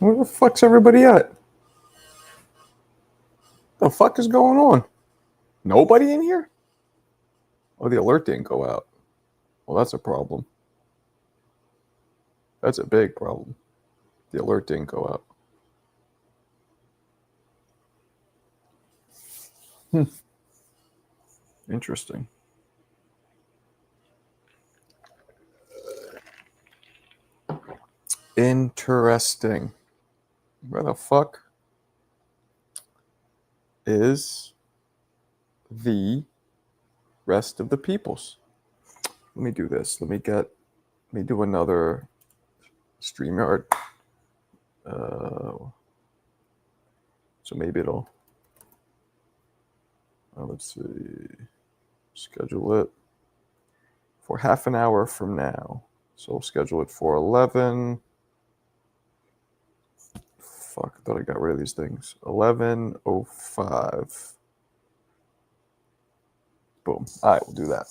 Where the fuck's everybody at? The fuck is going on? Nobody in here? Oh, the alert didn't go out. Well, that's a problem. That's a big problem. The alert didn't go out. Interesting. Interesting. Where the fuck is the rest of the peoples? Let me do this. Let me do another StreamYard. So maybe it'll. Let's see. Schedule it for half an hour from now. So we'll schedule it for 11. Fuck, I thought I got rid of these things. 11:05. Boom. All right, we'll do that.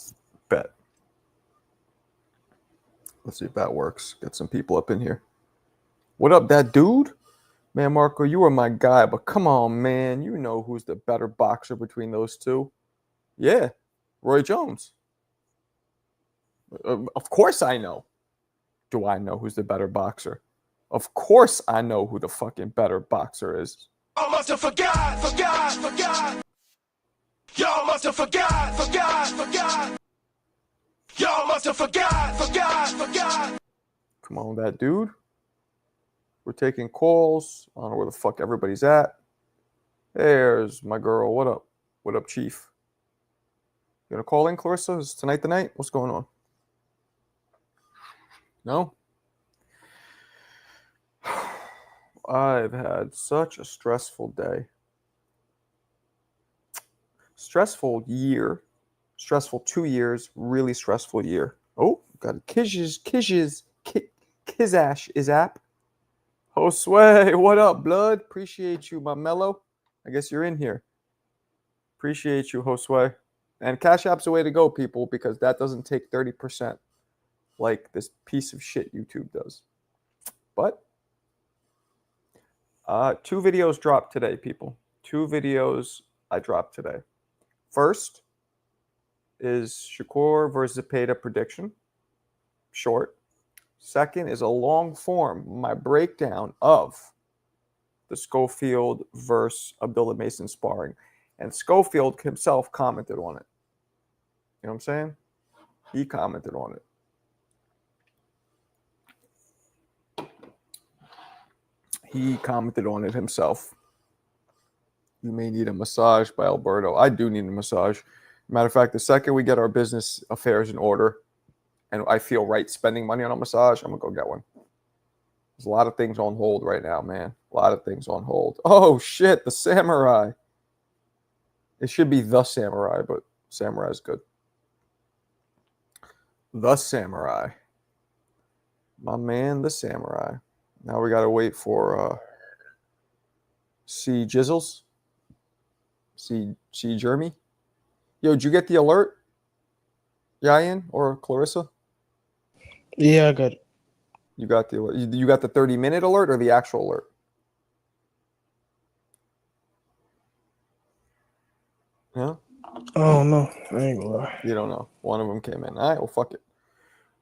Bet. Let's see if that works. Get some people up in here. What up, that dude? Man, Marco, you are my guy, but come on, man. You know who's the better boxer between those two. Yeah, Roy Jones. Of course I know. Do I know who's the better boxer? Of course I know who the fucking better boxer is. Y'all must have forgot. Y'all must have forgot. Y'all must have forgot. Come on, that dude. We're taking calls. I don't know where the fuck everybody's at. There's my girl. What up? What up, Chief? You gonna call in, Clarissa? Is tonight the night? What's going on? No? I've had such a stressful day. Stressful year. Stressful 2 years. Really stressful year. Oh, got a Kizash is app. Josue, what up, blood? Appreciate you, my mellow. I guess you're in here. Appreciate you, Josue. And Cash App's the way to go, people, because that doesn't take 30% like this piece of shit YouTube does. But 2 videos dropped today, people. 2 videos I dropped today. First is Shakur versus Zepeda prediction. Short. Second is a long form, my breakdown of the Schofield versus Abdullah Mason sparring. And Schofield himself commented on it. You know what I'm saying? He commented on it. He commented on it himself. You may need a massage by Alberto. I do need a massage. Matter of fact, the second we get our business affairs in order and I feel right spending money on a massage, I'm going to go get one. There's a lot of things on hold right now, man. A lot of things on hold. Oh, shit, the Samurai. It should be the Samurai, but Samurai is good. The Samurai. My man, the Samurai. Now we got to wait for C. Jizzles. C. Jeremy. Yo, did you get the alert? Yayan or Clarissa? Yeah, I got it. You got the alert. You got the 30-minute alert or the actual alert? Yeah? Oh no, I ain't gonna lie. You don't know. One of them came in. All right, well, fuck it.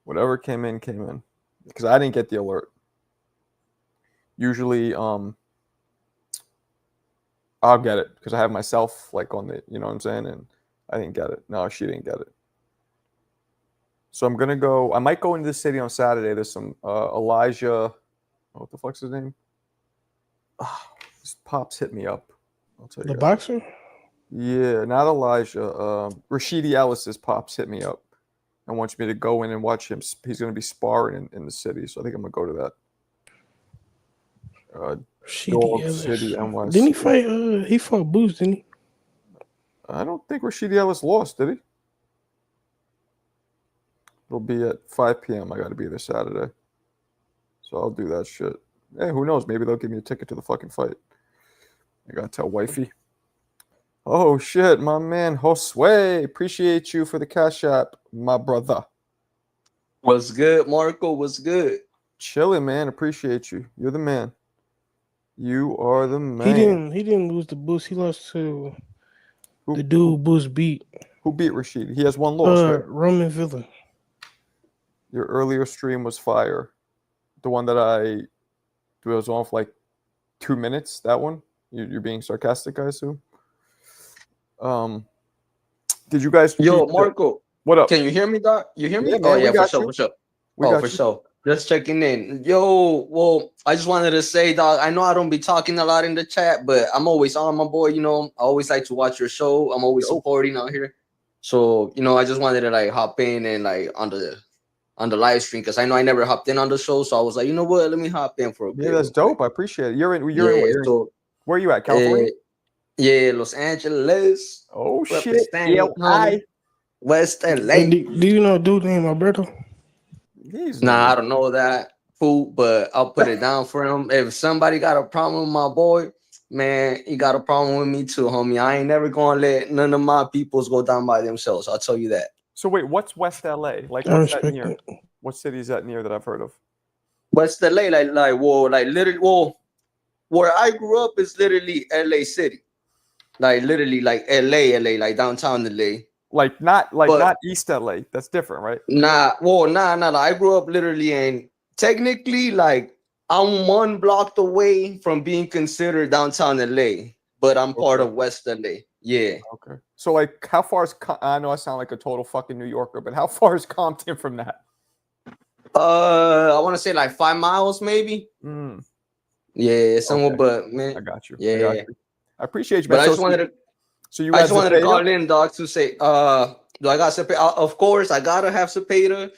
Whatever came in, came in. Because I didn't get the alert. Usually, I'll get it because I have myself like on the, you know what I'm saying? And I didn't get it. No, she didn't get it. So I'm going to go, I might go into the city on Saturday. There's some Elijah, what the fuck's his name? This Pops hit me up. I'll tell you. The boxer? Yeah, not Elijah. Rashidi Ellis's Pops hit me up and wants me to go in and watch him. He's going to be sparring in the city. So I think I'm going to go to that. Dog City, NYC. Didn't he fight? He fought Boots, didn't he? I don't think Rashidi Ellis lost, did he? It'll be at 5 p.m. I got to be there Saturday. So I'll do that shit. Hey, who knows? Maybe they'll give me a ticket to the fucking fight. I got to tell wifey. Oh, shit, my man, Josue. Appreciate you for the Cash App, my brother. What's good, Marco? What's good? Chilling, man. Appreciate you. You're the man. You are the man. He didn't lose the boost. He lost to Who, the dude Boost beat. who beat Rashid? He has one loss, right? Roman Villa. Your earlier stream was fire. The one that I was on for like 2 minutes. That one. You're being sarcastic, I assume. Did you guys? Yo, Marco, what up? can you hear me, Doc? You hear me? Yeah, Oh, man, yeah, we for got sure, you. for sure. We Oh, got for you. sure. Just checking in. Yo, well, I just wanted to say, dog, I know I don't be talking a lot in the chat, but I'm always on, my boy. You know, I always like to watch your show. I'm always supporting out here. So, you know, I just wanted to like hop in and like on the live stream because I know I never hopped in on the show. So I was like, you know what? Let me hop in for a bit. Yeah, that's real quick. dope. I appreciate it. You're in. So, Where are you at? California? Yeah, Los Angeles. Oh shit! Representing, homie. West LA. Hey, do you know a dude named Alberto? Nah, I don't know that fool, but I'll put it down for him. If somebody got a problem with my boy, man, he got a problem with me too, homie. I ain't never gonna let none of my peoples go down by themselves. I'll tell you that. So wait, what's West LA? Like, I what's that respect near? it. What city is that near that I've heard of? West LA, literally, where I grew up is literally LA City, like literally, like LA, like downtown LA. Like not East LA. That's different, right? Nah. I grew up literally in technically like I'm 1 block away from being considered downtown LA, but I'm part of West LA. Yeah. Okay. So like, how far is? I know I sound like a total fucking New Yorker, but how far is Compton from that? I want to say like 5 miles, maybe. Yeah, somewhere. Okay. But man, I got you. Yeah. I appreciate you. But Man. I just wanted to. So you I guys just wanted to call in, dog, to say, do I got Zepeda? Of course, I gotta have Zepeda.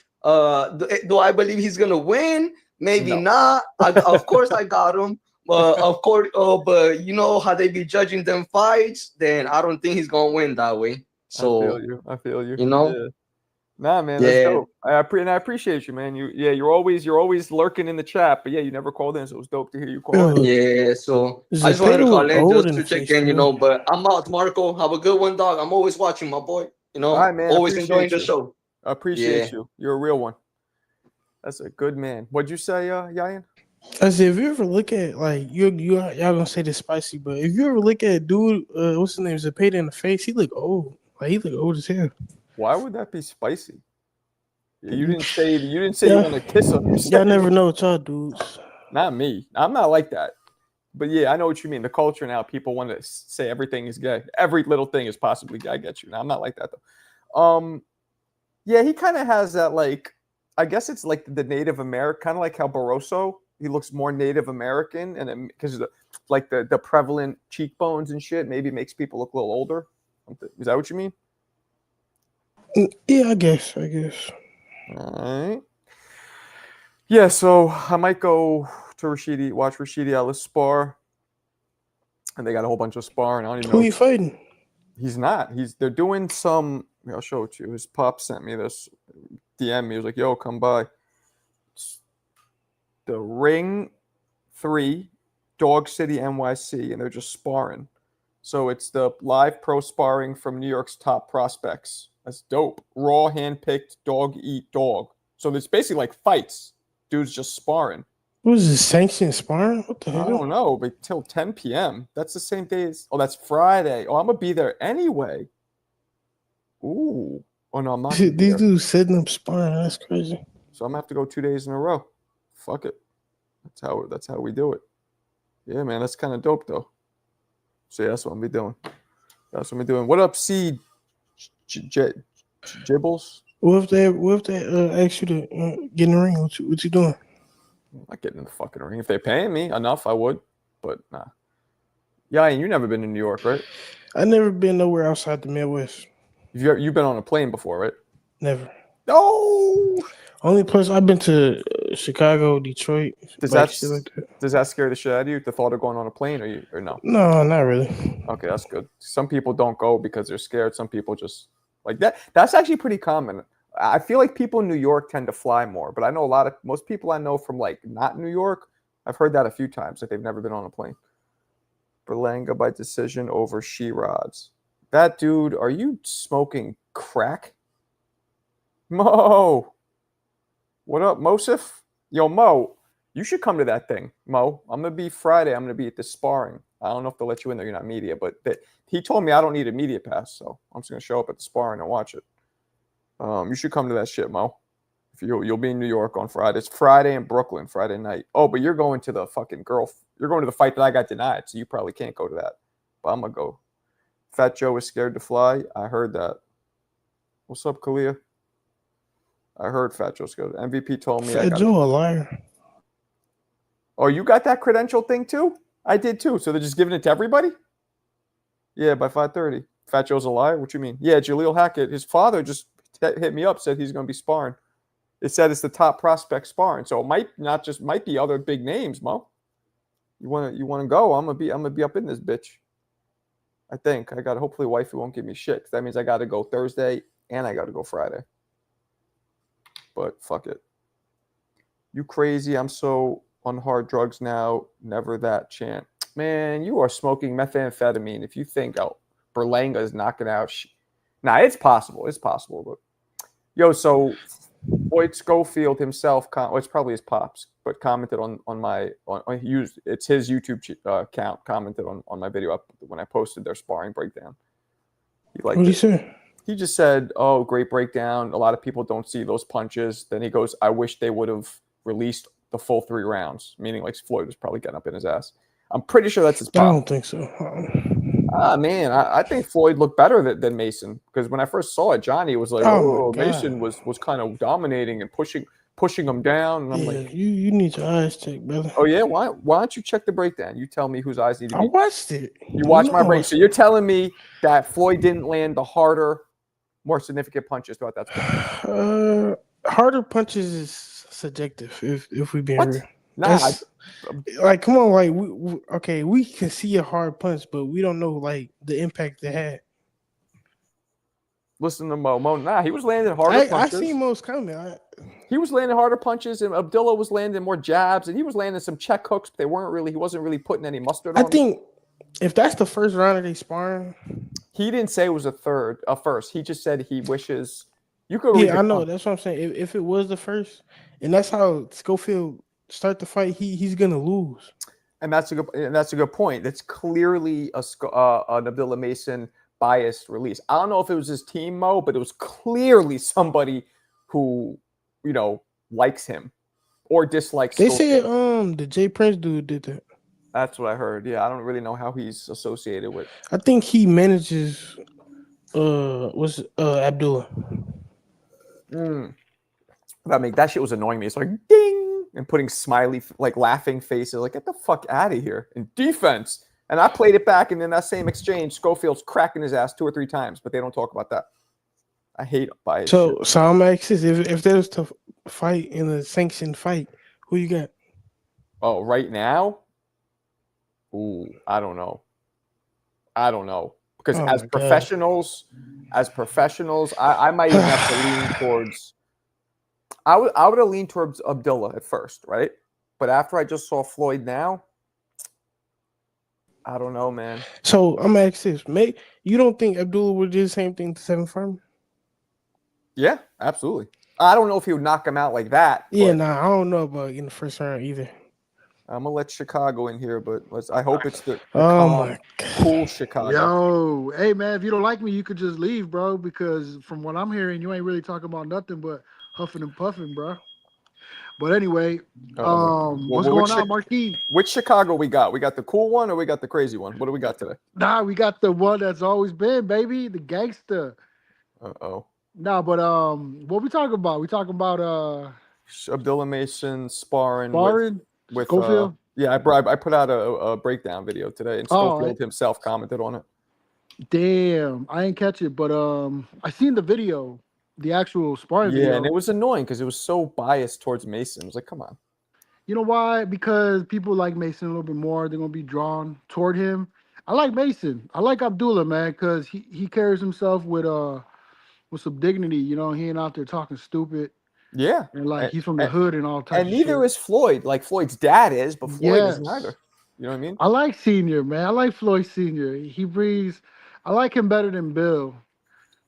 Do I believe he's gonna win? Maybe not. Of course, I got him. Of course, but you know how they be judging them fights. Then I don't think he's gonna win that way. So I feel you. You know. Yeah. Nah, man, that's dope. I appreciate you, man. You're always lurking in the chat, but yeah, you never called in, so it was dope to hear you call in. Yeah, so I just wanted to call in just to check in, you know. But I'm out, Marco. Have a good one, dog. I'm always watching, my boy. You know, all right, man, always enjoying the show. I appreciate you. You're a real one. That's a good man. What'd you say, Yayan? I said, if you ever look at like y'all gonna say this spicy, but if you ever look at dude, what's his name, Zepeda in the face, he look old. Like he look old as hell. Why would that be spicy? You didn't say you want to kiss him. Y'all never know what y'all dudes. Not me. I'm not like that. But yeah, I know what you mean. The culture now, people want to say everything is gay. Every little thing is possibly gay. I get you. Now, I'm not like that though. Yeah, he kind of has that, like, I guess it's like the Native American, kind of like how Barroso, he looks more Native American, and because like the prevalent cheekbones and shit, maybe makes people look a little older. Is that what you mean? Yeah, I guess. All right. Yeah, so I might go to watch Rashidi Ellis spar, and they got a whole bunch of sparring. I don't even know who you fighting. He's not. They're doing some. I'll show it to you. His pop sent me this. DM me. He was like, "Yo, come by." It's the Ring 3, Dog City, NYC, and they're just sparring. So it's the live pro sparring from New York's top prospects. That's dope. Raw, hand-picked, dog eat dog. So it's basically like fights. Dudes just sparring. What is this, sanctioned sparring? What the hell? I don't know, but till 10 p.m. That's the same day as. Oh, that's Friday. Oh, I'm gonna be there anyway. Ooh. Oh no, I'm not. These dudes setting up sparring. That's crazy. So I'm gonna have to go 2 days in a row. Fuck it. That's how we do it. Yeah, man, that's kind of dope though. So yeah, that's what I'm gonna be doing. That's what I'm doing. What up, C? Jibbles? What if they ask you to get in the ring? What you doing? I'm not getting in the fucking ring. If they're paying me enough, I would. But nah. Yeah, and you've never been to New York, right? I never been nowhere outside the Midwest. You've been on a plane before, right? Never. No. Only place I've been to Chicago, Detroit. Does that does that scare the shit out of you? The thought of going on a plane, or no? No, not really. Okay, that's good. Some people don't go because they're scared. Some people just like that. That's actually pretty common. I feel like people in New York tend to fly more, but I know most people I know from like not New York, I've heard that a few times that they've never been on a plane. Berlanga by decision over Sheeraz. That dude, are you smoking crack? Mo. What up, Mosif? Yo, Mo. You should come to that thing, Mo. I'm gonna be Friday. I'm gonna be at the Sparring. I don't know if they'll let you in there. You're not media, but he told me I don't need a media pass, so I'm just gonna show up at the Sparring and watch it. You should come to that shit, Mo. If you'll be in New York on Friday. It's Friday in Brooklyn, Friday night. Oh, but you're going to the fucking girl. You're going to the fight that I got denied, so you probably can't go to that. But I'm gonna go. Fat Joe is scared to fly. I heard that. What's up, Kalia? I heard Fat Joe's scared. MVP told me. Fat Joe a liar. Oh, you got that credential thing too? I did too. So they're just giving it to everybody? Yeah, by 5:30. Fat Joe's a liar? What you mean? Yeah, Jaleel Hackett, his father just hit me up, said he's going to be sparring. It said it's the top prospect sparring. So it might be other big names, Mo. You want to go? I'm gonna be up in this bitch. I think. I got hopefully wifey won't give me shit. 'Cause that means I got to go Thursday and I got to go Friday. But fuck it. You crazy. I'm so on hard drugs now. Never that chant. Man, you are smoking methamphetamine. If you think Berlanga is knocking out. Nah, it's possible. It's possible. But yo, so Floyd Schofield himself, it's probably his pops, but commented it's his YouTube account, commented on my video when I posted their sparring breakdown. What did he say? He just said, "Oh, great breakdown. A lot of people don't see those punches." Then he goes, "I wish they would have released the full 3 rounds," meaning like Floyd was probably getting up in his ass. I'm pretty sure that's his pop. I don't think so. Man, I think Floyd looked better than Mason, because when I first saw it, Johnny was like, "Oh, Mason was kind of dominating and pushing him down." And I'm like, "You need your eyes checked, brother." Oh yeah, why don't you check the breakdown? You tell me whose eyes need to be. I watched it. You watched my break, so you're telling me that Floyd didn't land the harder, more significant punches throughout that spot? Harder punches is subjective. If we being real, nah. Like, come on, like we can see a hard punch, but we don't know like the impact it had. Listen to Mo. Nah, he was landing harder punches. I see Mo's coming. He was landing harder punches, and Abdullah was landing more jabs, and he was landing some check hooks, but he wasn't really putting any mustard on. I think if that's the first round of they sparring, he didn't say it was a first. He just said he wishes you could. Yeah, I know. That's what I'm saying. If it was the first, and that's how Schofield start the fight, he's gonna lose. And that's a good point. That's clearly an Abdullah Mason biased release. I don't know if it was his team, Mo, but it was clearly somebody who, likes him or dislikes. They say the Jay Prince dude did that. That's what I heard. Yeah, I don't really know how he's associated with. I think he manages Abdullah. That shit was annoying me. It's like ding and putting smiley, like laughing faces, like get the fuck out of here. In defense. And I played it back, and in that same exchange, Schofield's cracking his ass 2 or 3 times, but they don't talk about that. I hate bias. So I'm asking, if there was to fight in a sanctioned fight, who you got? Oh, right now? Ooh, I don't know. Because as professionals, I might even have to lean towards. I would have leaned towards Abdullah at first, right? But after I just saw Floyd now, I don't know, man. So I'm gonna ask this: you don't think Abdullah would do the same thing to Seven Furman? Yeah, absolutely. I don't know if he would knock him out like that. Yeah, I don't know about in the first round either. I'm gonna let Chicago in here, but I hope it's the cool Chicago. Yo, hey man, if you don't like me, you could just leave, bro. Because from what I'm hearing, you ain't really talking about nothing but huffing and puffing, bro. But anyway, what's going on, Marquis? Which Chicago we got? We got the cool one or we got the crazy one? What do we got today? Nah, we got the one that's always been, baby, the gangster. Nah, but what we talking about? We talking about Abdullah Mason sparring with Schofield. Yeah, I put out a breakdown video today, and Schofield himself commented on it. Damn, I ain't catch it, but I seen the video. The actual sparring video. Yeah, and it was annoying because it was so biased towards Mason. It was like, come on. You know why? Because people like Mason a little bit more. They're going to be drawn toward him. I like Mason. I like Abdullah, man, because he carries himself with some dignity. He ain't out there talking stupid. Yeah. And he's from the hood and all types of shit. And neither is Floyd. Like Floyd's dad is, but Floyd isn't either. You know what I mean? I like Senior, man. I like Floyd Senior. He breathes. I like him better than Bill.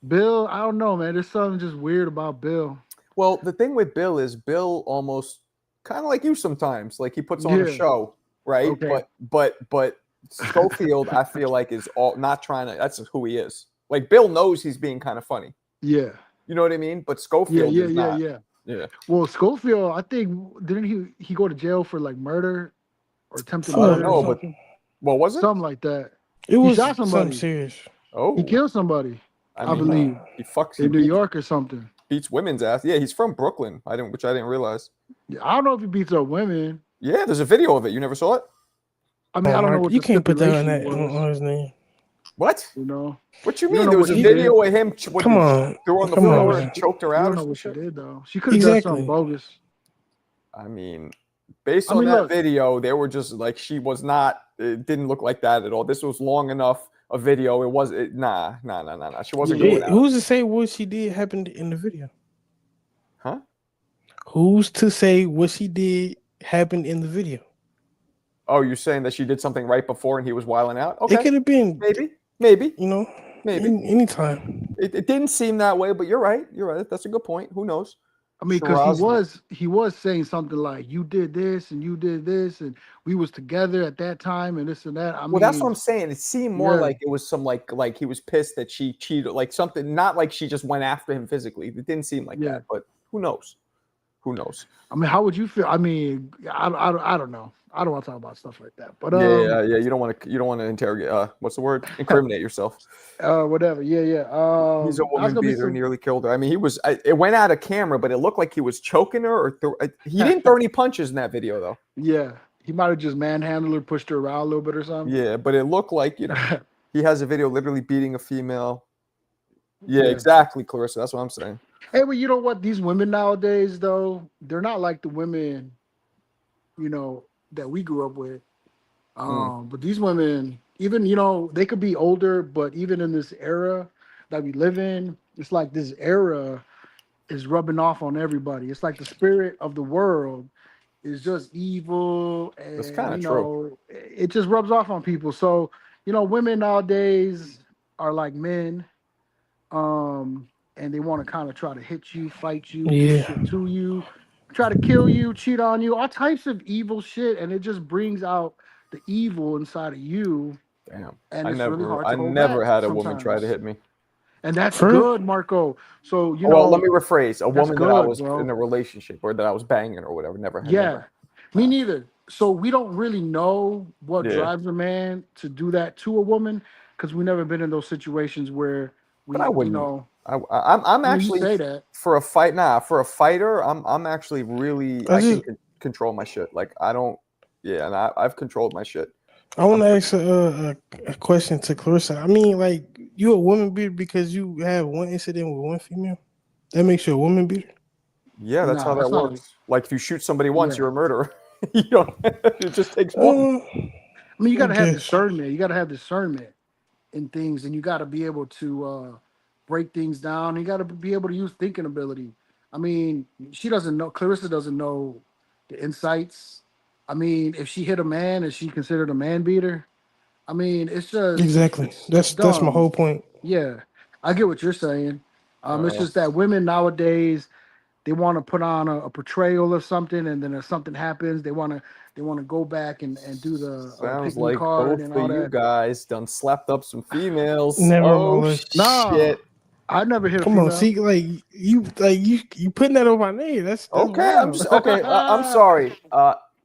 Bill, I don't know, man. There's something just weird about Bill. Well, the thing with Bill is Bill almost kind of like you sometimes. Like he puts on a Yeah. show, right? Okay. But Schofield, I feel like is all not trying to. That's who he is. Like Bill knows he's being kind of funny. Yeah. You know what I mean? But Yeah. Schofield Yeah. is Yeah. not. Yeah. Yeah. Well, Schofield, I think didn't he go to jail for like murder or attempted Fuck murder or or no, but something. what was it? something like that? It He was shot something somebody. serious. Oh, He killed somebody. I I mean, believe he fucks. He in New beats, York or something. beats women's ass. Yeah, he's from Brooklyn. Which I didn't realize. Yeah, I don't know if he beats up women. Yeah, there's a video of it. You never saw it? I mean, I don't know what You the can't put that on stipulation that was. on his name. What? You know, What you You don't mean? know There was what a he video did. of him. Come on. Threw on the Come on, floor man. and choked her you out. don't or know some what she shit? did though. She could have done something Exactly. bogus. I mean, based I on mean, that look. video, they were just like she was not. It didn't look like that at all. This was long enough a video. It was nah. She wasn't Yeah. going out. Who's to say what she did happened in the video? Huh? Who's to say what she did happened in the video? Oh, you're saying that she did something right before and he was wilding out? Okay, It could have been, maybe. you know, Maybe. anytime. It didn't seem that way, but you're right. You're right. That's a good point. Who knows? I mean, Sheeraz- because he was saying something like, "You did this and you did this, and we was together at that time, and this and that." I mean, Well, that's what I'm saying. It seemed more Yeah. like it was some like he was pissed that she cheated, like something. Not like she just went after him physically. It didn't seem like Yeah. that. But who knows? Who knows? I mean, how would you feel? I mean, I don't know. I don't want to talk about stuff like that. But Yeah. You don't want to interrogate. What's the word? Incriminate yourself. whatever. Yeah. He's a that's woman gonna be beater, some- nearly killed her. I mean, it went out of camera, but it looked like he was choking her, or he didn't throw any punches in that video, though. Yeah, he might have just manhandled her, pushed her around a little bit or something. Yeah, but it looked like he has a video literally beating a female. Yeah, Yeah. exactly, Clarissa. That's what I'm saying. Hey, but you know what? These women nowadays, though, they're not like the women, that we grew up with. But these women, even they could be older, but even in this era that we live in, it's like this era is rubbing off on everybody. It's like the spirit of the world is just evil, and That's kinda true. it just rubs off on people. So women nowadays are like men, and they want to kind of try to hit you, fight you, do Yeah. shit to you, try to kill you, cheat on you, all types of evil shit, and it just brings out the evil inside of you, Damn. and I it's never, really hard to I hold never back had a woman try to sometimes. hit me. And that's For real? good, Marco. So Well, let me rephrase. A woman that I good, was bro. in a relationship or that I was banging or whatever. Never had. Yeah, never. me neither. So we don't really know what Yeah. drives a man to do that to a woman because we never been in those situations where we, But I wouldn't. I'm I mean, actually you say that. for a fight. Nah, for a fighter, I'm actually really. I just- can control my shit. Like I don't. Yeah, and I've controlled my shit. I want to ask a question to Clarissa. I mean, like, you a woman beater because you have one incident with one female? That makes you a woman beater? Yeah, that's Nah, how that that's not- works. Like if you shoot somebody once, Yeah. you're a murderer. You don't. It just takes one. I mean, you got to have guess. discernment. You got to have discernment in things, and you got to be able to break things down. You got to be able to use thinking ability. I mean, she doesn't know. Clarissa doesn't know the insights. I mean, if she hit a man, is she considered a man beater? I mean, it's just Exactly. it's That's my dumb. whole point. Yeah, I get what you're saying. It's just that women nowadays, they want to put on a portrayal of something, and then if something happens, they want to go back and do the Sounds pick me like card both and all of you that. guys done slapped up some females. Never in my Oh life. Nah. shit! I never hit a Come female. on, see, you putting that on my name. That's Okay, wild. I'm just okay. I'm sorry.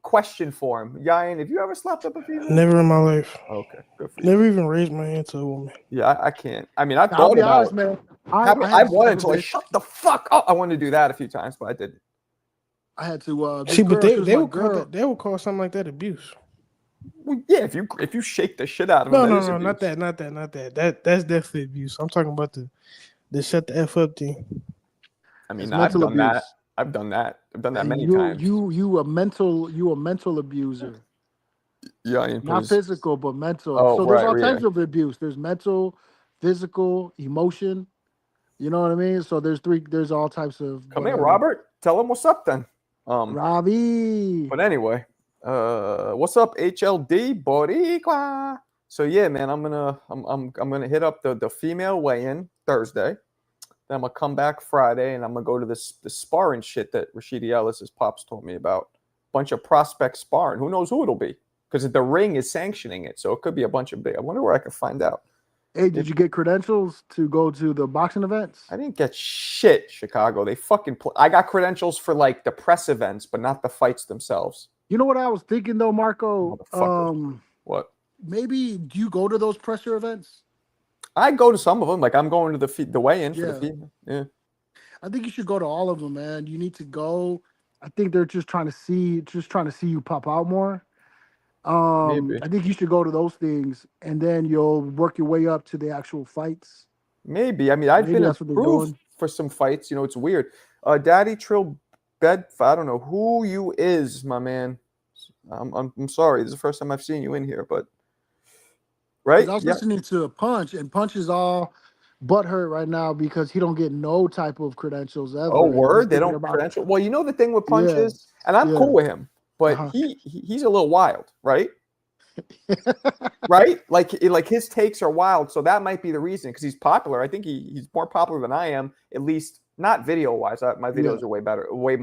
Question for him, Yayan. Have you ever slapped up a female? Never in my life. Okay, good for you. Never even raised my hand to a woman. Yeah, I can't. I mean, I I'll thought be about. honest, man. I I had wanted this to like bitch. shut the fuck up. I wanted to do that a few times, but I didn't. I had to. This See, but girl, she was they my would call girl. they would call something like that abuse. Well, yeah, if you shake the shit out of No, him, no, that is no, not abuse. that. That's definitely abuse. I'm talking about the shut the F up thing. I mean, It's I've mental done that. abuse. I've done that. I've done that And many you, times. You a mental abuser. Yayan, Not please. physical, but mental. Oh, So there's all right, types yeah. of abuse. There's mental, physical, emotion. You know what I mean? So there's all types of. Come here, Robert. Tell him what's up then. Robbie. But anyway, what's up, HLD Boricua? So yeah, man, I'm gonna hit up the female weigh-in Thursday. Then I'm gonna come back Friday, and I'm gonna go to this sparring shit that Rashidi Ellis's pops told me about. bunch of prospects sparring. Who knows who it'll be? Because the ring is sanctioning it, so it could be a bunch of big. I wonder where I can find out. Hey, did you get credentials to go to the boxing events? I didn't get shit, Chicago. They fucking. I got credentials for like the press events, but not the fights themselves. You know what I was thinking though, Marco? What? Maybe do you go to those presser events? I go to some of them. Like I'm going to the weigh-in for the female. Yeah. I think you should go to all of them, man. You need to go. I think they're just trying to see you pop out more. Maybe. I think you should go to those things, and then you'll work your way up to the actual fights. Maybe. I mean, I've been approved for some fights. You know, it's weird. Daddy Trill Bed. I don't know who you is, my man. I'm sorry. This is the first time I've seen you in here, but right. I was listening to Punch, and Punch is all butthurt right now because he don't get no type of credentials ever. Oh, word? They don't credential? Well, you know the thing with Punch is, and I'm cool with him, but he's a little wild, right? Right? Like his takes are wild, so that might be the reason because he's popular. I think he's more popular than I am, at least not video-wise. My videos are way better, way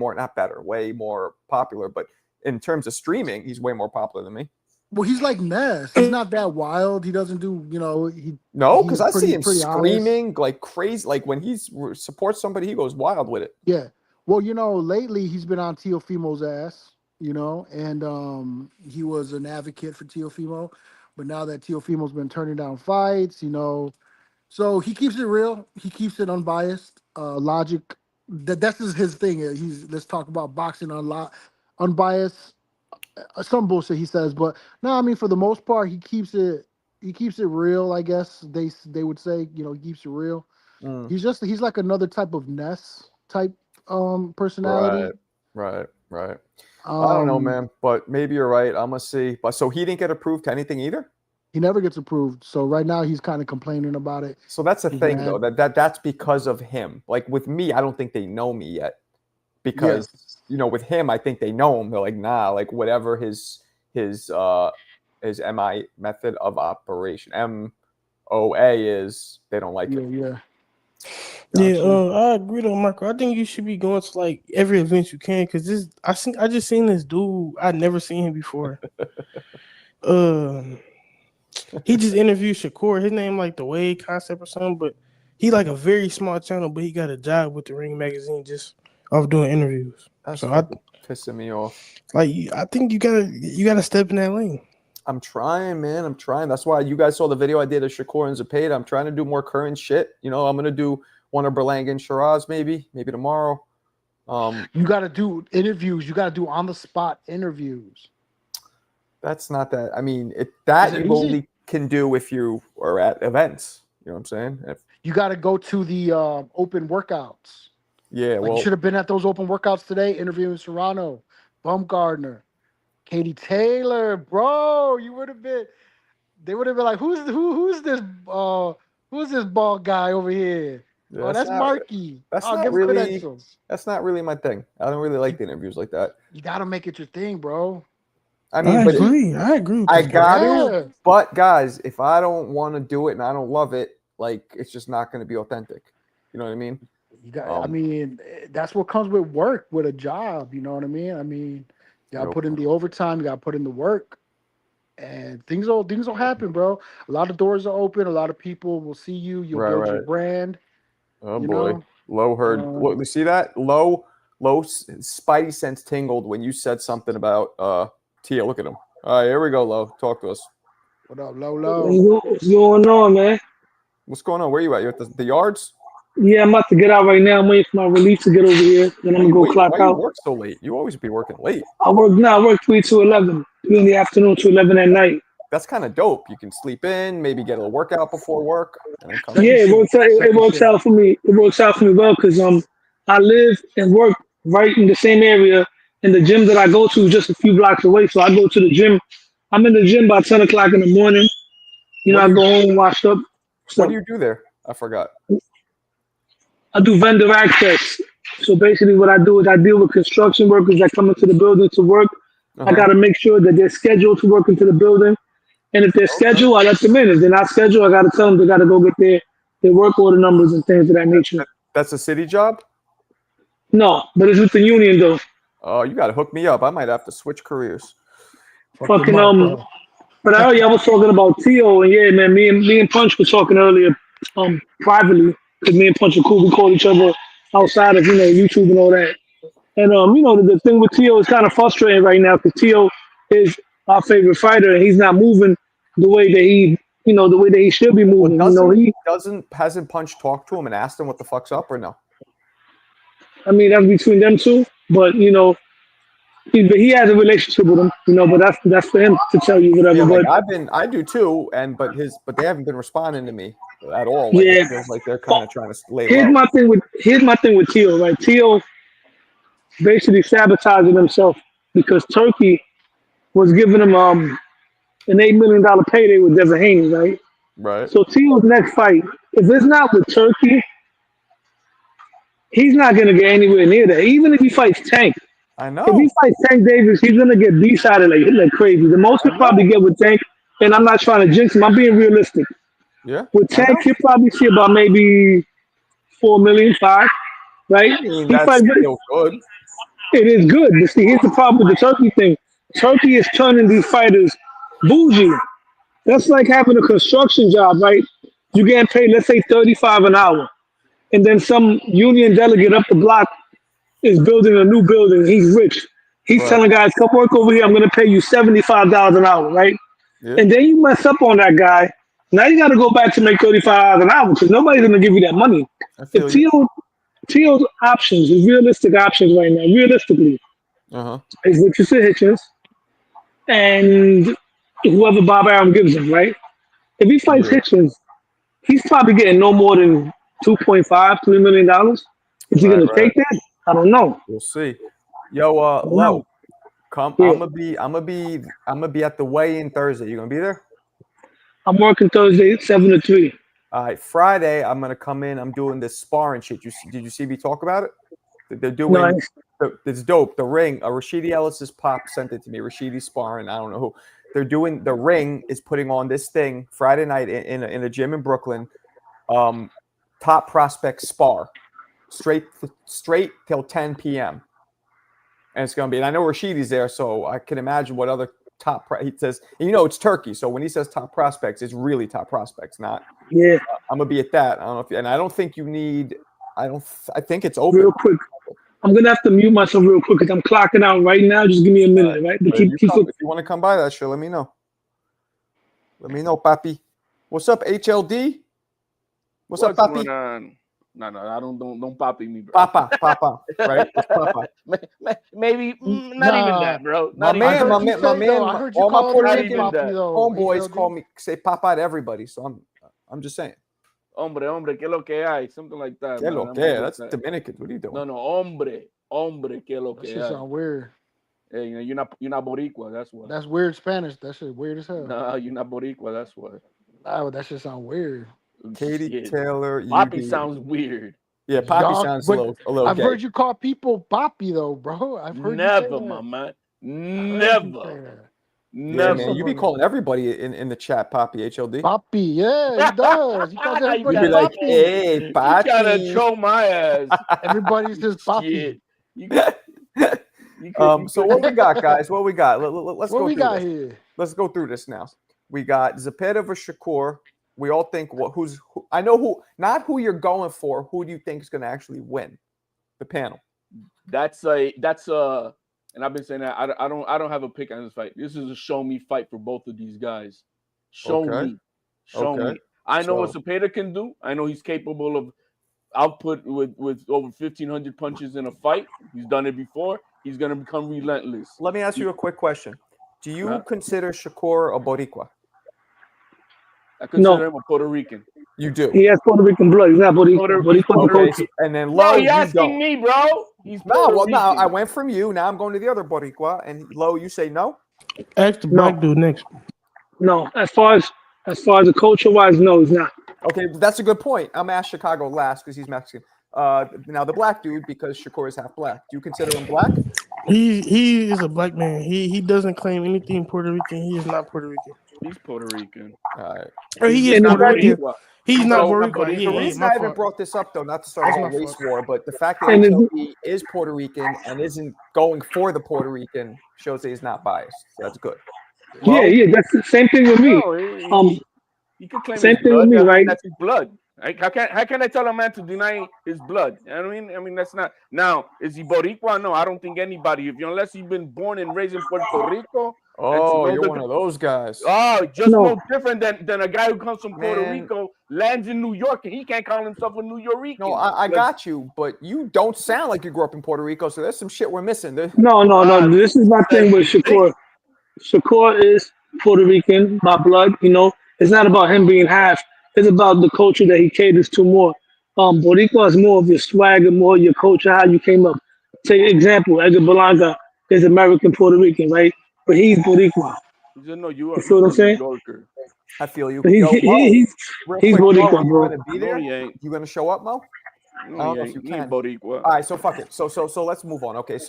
more popular, but in terms of streaming, he's way more popular than me. Well, he's like Ness. He's not that wild. He doesn't do, because I see him screaming honest. Like crazy. Like when he supports somebody, he goes wild with it. Yeah. Well, lately he's been on Teofimo's ass, and he was an advocate for Teofimo. But now that Teofimo's been turning down fights, so he keeps it real. He keeps it unbiased. Logic. That's his thing. Let's talk about boxing unbiased. Some bullshit he says, but no, I mean for the most part he keeps it real. I guess they would say, he keeps it real. He's like another type of Ness type personality. Right. I don't know, man, but maybe you're right. I'm gonna see. But so he didn't get approved to anything either. He never gets approved. So right now he's kind of complaining about it. So that's the thing, though. That's because of him. Like with me, I don't think they know me yet. Because with him, I think they know him. They're like, nah, like whatever his MI method of operation, MOA is, they don't like it. I agree though, Marco. I think you should be going to like every event you can because I just seen this dude. I'd never seen him before. He just interviewed Shakur. His name like the Wade Concept or something, but he like a very small channel, but he got a job with the Ring magazine just off doing interviews. That's pissing me off. Like I think you gotta step in that lane. I'm trying, man. I'm trying. That's why you guys saw the video I did of Shakur and Zepeda. I'm trying to do more current shit. I'm gonna do one of Berlanga and Sheeraz maybe tomorrow. You gotta do interviews. You gotta do on the spot interviews. That's not that. I mean, you only can do if you are at events. You know what I'm saying? You gotta go to the open workouts. Yeah, you should have been at those open workouts today, interviewing Serrano, Bumgardner, Katie Taylor, bro. You would have been. They would have been like, who's this bald guy over here? Yeah, that's Marky. That's not really my thing. I don't really like the interviews like that. You gotta make it your thing, bro. I agree. I agree. I got to, but guys, if I don't want to do it and I don't love it, like it's just not going to be authentic. You know what I mean? You got. That's what comes with work, with a job. You know what I mean? You got to put in the overtime. You got to put in the work, and things will happen, bro. A lot of doors are open. A lot of people will see you. You'll build your brand. Oh boy, Low heard. Look, you see that? Low spidey sense tingled when you said something about Tia. Look at him. All right, here we go, Low. Talk to us. What up, Low? What's going on, man? What's going on? Where you at? You at the yards? Yeah, I'm about to get out right now. I'm waiting for my relief to get over here. Then I'm gonna go clock out. You work so late? You always be working late. I work 3 to 11, 3 in the afternoon to 11 at night. That's kind of dope. You can sleep in, maybe get a little workout before work. It works out for me. It works out for me well because I live and work right in the same area, and the gym that I go to is just a few blocks away. So I go to the gym. I'm in the gym by 10 o'clock in the morning. I go home washed up. What do you do there? I forgot. I do vendor access. So basically what I do is I deal with construction workers that come into the building to work. I got to make sure that they're scheduled to work into the building. And if they're scheduled, I let them in. If they're not scheduled, I got to tell them they got to go get their work order numbers and things of that nature. That's a city job? No, but it's with the union though. Oh, you got to hook me up. I might have to switch careers. Fucking But I was talking about Tio, and yeah, man, me and Punch were talking earlier, privately, because me and Punch are cool. We call each other outside of YouTube and all that. And the thing with Tio is kind of frustrating right now because Tio is our favorite fighter, and he's not moving the way that he should be moving. Hasn't Punch talked to him and asked him what the fuck's up or no? I mean, that's between them two, but he has a relationship with him, but that's for him to tell you whatever. Yeah, but I do too, but they haven't been responding to me at all. It feels like they're kind of trying to lay here's low. my thing with Tio, right? Tio basically sabotaging himself because Turkey was giving him an $8 million payday with Devin Haney, right? Right. So Tio's next fight, if it's not with Turkey, he's not gonna get anywhere near that. Even if he fights Tank. I know. If he fights Tank Davis, he's gonna get decided like crazy. The most he'll probably get with Tank, and I'm not trying to jinx him, I'm being realistic. Yeah. With Tank, he'll probably see about maybe 4 million, 5, right? I mean, that's still good. It is good. But see, here's the problem with the Turkey thing. Turkey is turning these fighters bougie. That's like having a construction job, right? You getting paid, let's say, $35 an hour, and then some union delegate up the block is building a new building. He's rich. He's telling guys, come work over here. I'm going to pay you $75 an hour, right? Yeah. And then you mess up on that guy. Now you got to go back to make $35 an hour because nobody's going to give you that money. If Tio's options, his realistic options right now, realistically, is Richardson Hitchens and whoever Bob Arum gives him, right? If he fights Hitchens, he's probably getting no more than $2.5, $3 million. Is he going to take that? I don't know. We'll see. Yo, Lo, come. Yeah. I'm gonna be at the weigh-in Thursday. You gonna be there? I'm working Thursday 7 to 3. All right. Friday, I'm gonna come in. I'm doing this sparring shit. Did you see me talk about it? They're doing. Nice. It's dope. The ring. Rashidi Ellis's pop sent it to me. Rashidi sparring. I don't know who. They're doing. The ring is putting on this thing Friday night in a gym in Brooklyn. Top prospect spar. Straight till 10 p.m. And it's going to be, and I know Rashidi's there, so I can imagine what other he says, and it's Turkey. So when he says top prospects, it's really top prospects, not. Yeah. I'm going to be at that. I don't know and I don't think you need, I think it's open. Real quick. I'm going to have to mute myself real quick because I'm clocking out right now. Just give me a minute, right? If you want to come by that shit, let me know. Let me know, papi. What's up, HLD? What's up, papi? No, I don't poppy me, bro. Papa, right? It's Papa. Maybe not even that, bro. My man, all my Puerto Rican homeboys say Papa to everybody. So I'm just saying. Hombre, que lo que hay, something like that. Que lo que? That's Dominican. What are you doing? No, hombre, que lo que hay. That sound weird. Hey, you're not Boricua. That's what. That's weird Spanish. That shit weird as hell. No, you're not Boricua. That's what. Oh, that shit sound weird. Katie Taylor. Poppy sounds weird. Yeah, Poppy sounds a little I've gay. heard you call people Poppy though, bro. I've heard never, my man. Never. Yeah, man, you be calling everybody in the chat Poppy, HLD. Poppy, yeah, he does. He calls everybody be like, hey, Poppy. You gotta troll my ass. Everybody says Poppy. So what we got, guys? What we got? Let's what go we through got this. here? Let's go through this now. We got Zepeda versus Shakur. We all think who I know who, not who you're going for. Who do you think is going to actually win the panel? That's and I've been saying that I don't have a pick on this fight. This is a show me fight for both of these guys. Show me. I know what Zepeda can do. I know he's capable of output with over 1,500 punches in a fight. He's done it before. He's going to become relentless. Let me ask you a quick question. Do you consider Shakur a Boricua? I consider him a Puerto Rican. You do. He has Puerto Rican blood. He's not Puerto Rican. And then Lo, you asking me, bro? He's no. I went from you. Now I'm going to the other Boricua. And Lo, you say no? Ask the black dude next. No, as far as the culture wise, no, he's not. Okay, that's a good point. I'm asked Chicago last because he's Mexican. Now the black dude, because Shakur is half black. Do you consider him black? He is a black man. He doesn't claim anything Puerto Rican. He is not Puerto Rican. He's Puerto Rican. All right. Or he is Puerto Rican. He's not No, Puerto not Rican. Puerto Yeah, The Rican. reason my I haven't fault. brought this up though, not to start a That's whole my race fault. war, but the fact that And HLB is Puerto Rican and isn't going for the Puerto Rican shows that he's not biased. So that's good. Low, yeah, that's the same thing with me. No, he could claim Same his thing with blood. me, I mean, right? that's his blood. Like, how can I tell a man to deny his blood? You know what I mean, that's not. Now, is he Boricua? No, I don't think anybody. Unless you've been born and raised in Puerto Rico, and to oh, know you're one the of those guys. just No, no different than a guy who comes from Puerto Man. Rico, lands in New York, and he can't call himself a New Yorican. No, I got you, but you don't sound like you grew up in Puerto Rico, so there's some shit we're missing. no. This is my thing with You think? Shakur. Shakur is Puerto Rican by blood. It's not about him being half. It's about the culture that he caters to more. Boricua is more of your swagger, more your culture, how you came up. Take example, Edgar Berlanga is American Puerto Rican, right? But he's Boricua. He's a New You York. feel He's what I'm a New saying? Yorker. I feel you. But Yo, Mo, real he's quick, Mo, Boricua, are you bro. gonna be No, there? he ain't. You gonna show up, Mo? No, I don't he know if ain't. you He ain't can. Boricua. All right, so fuck it. So let's move on. Okay,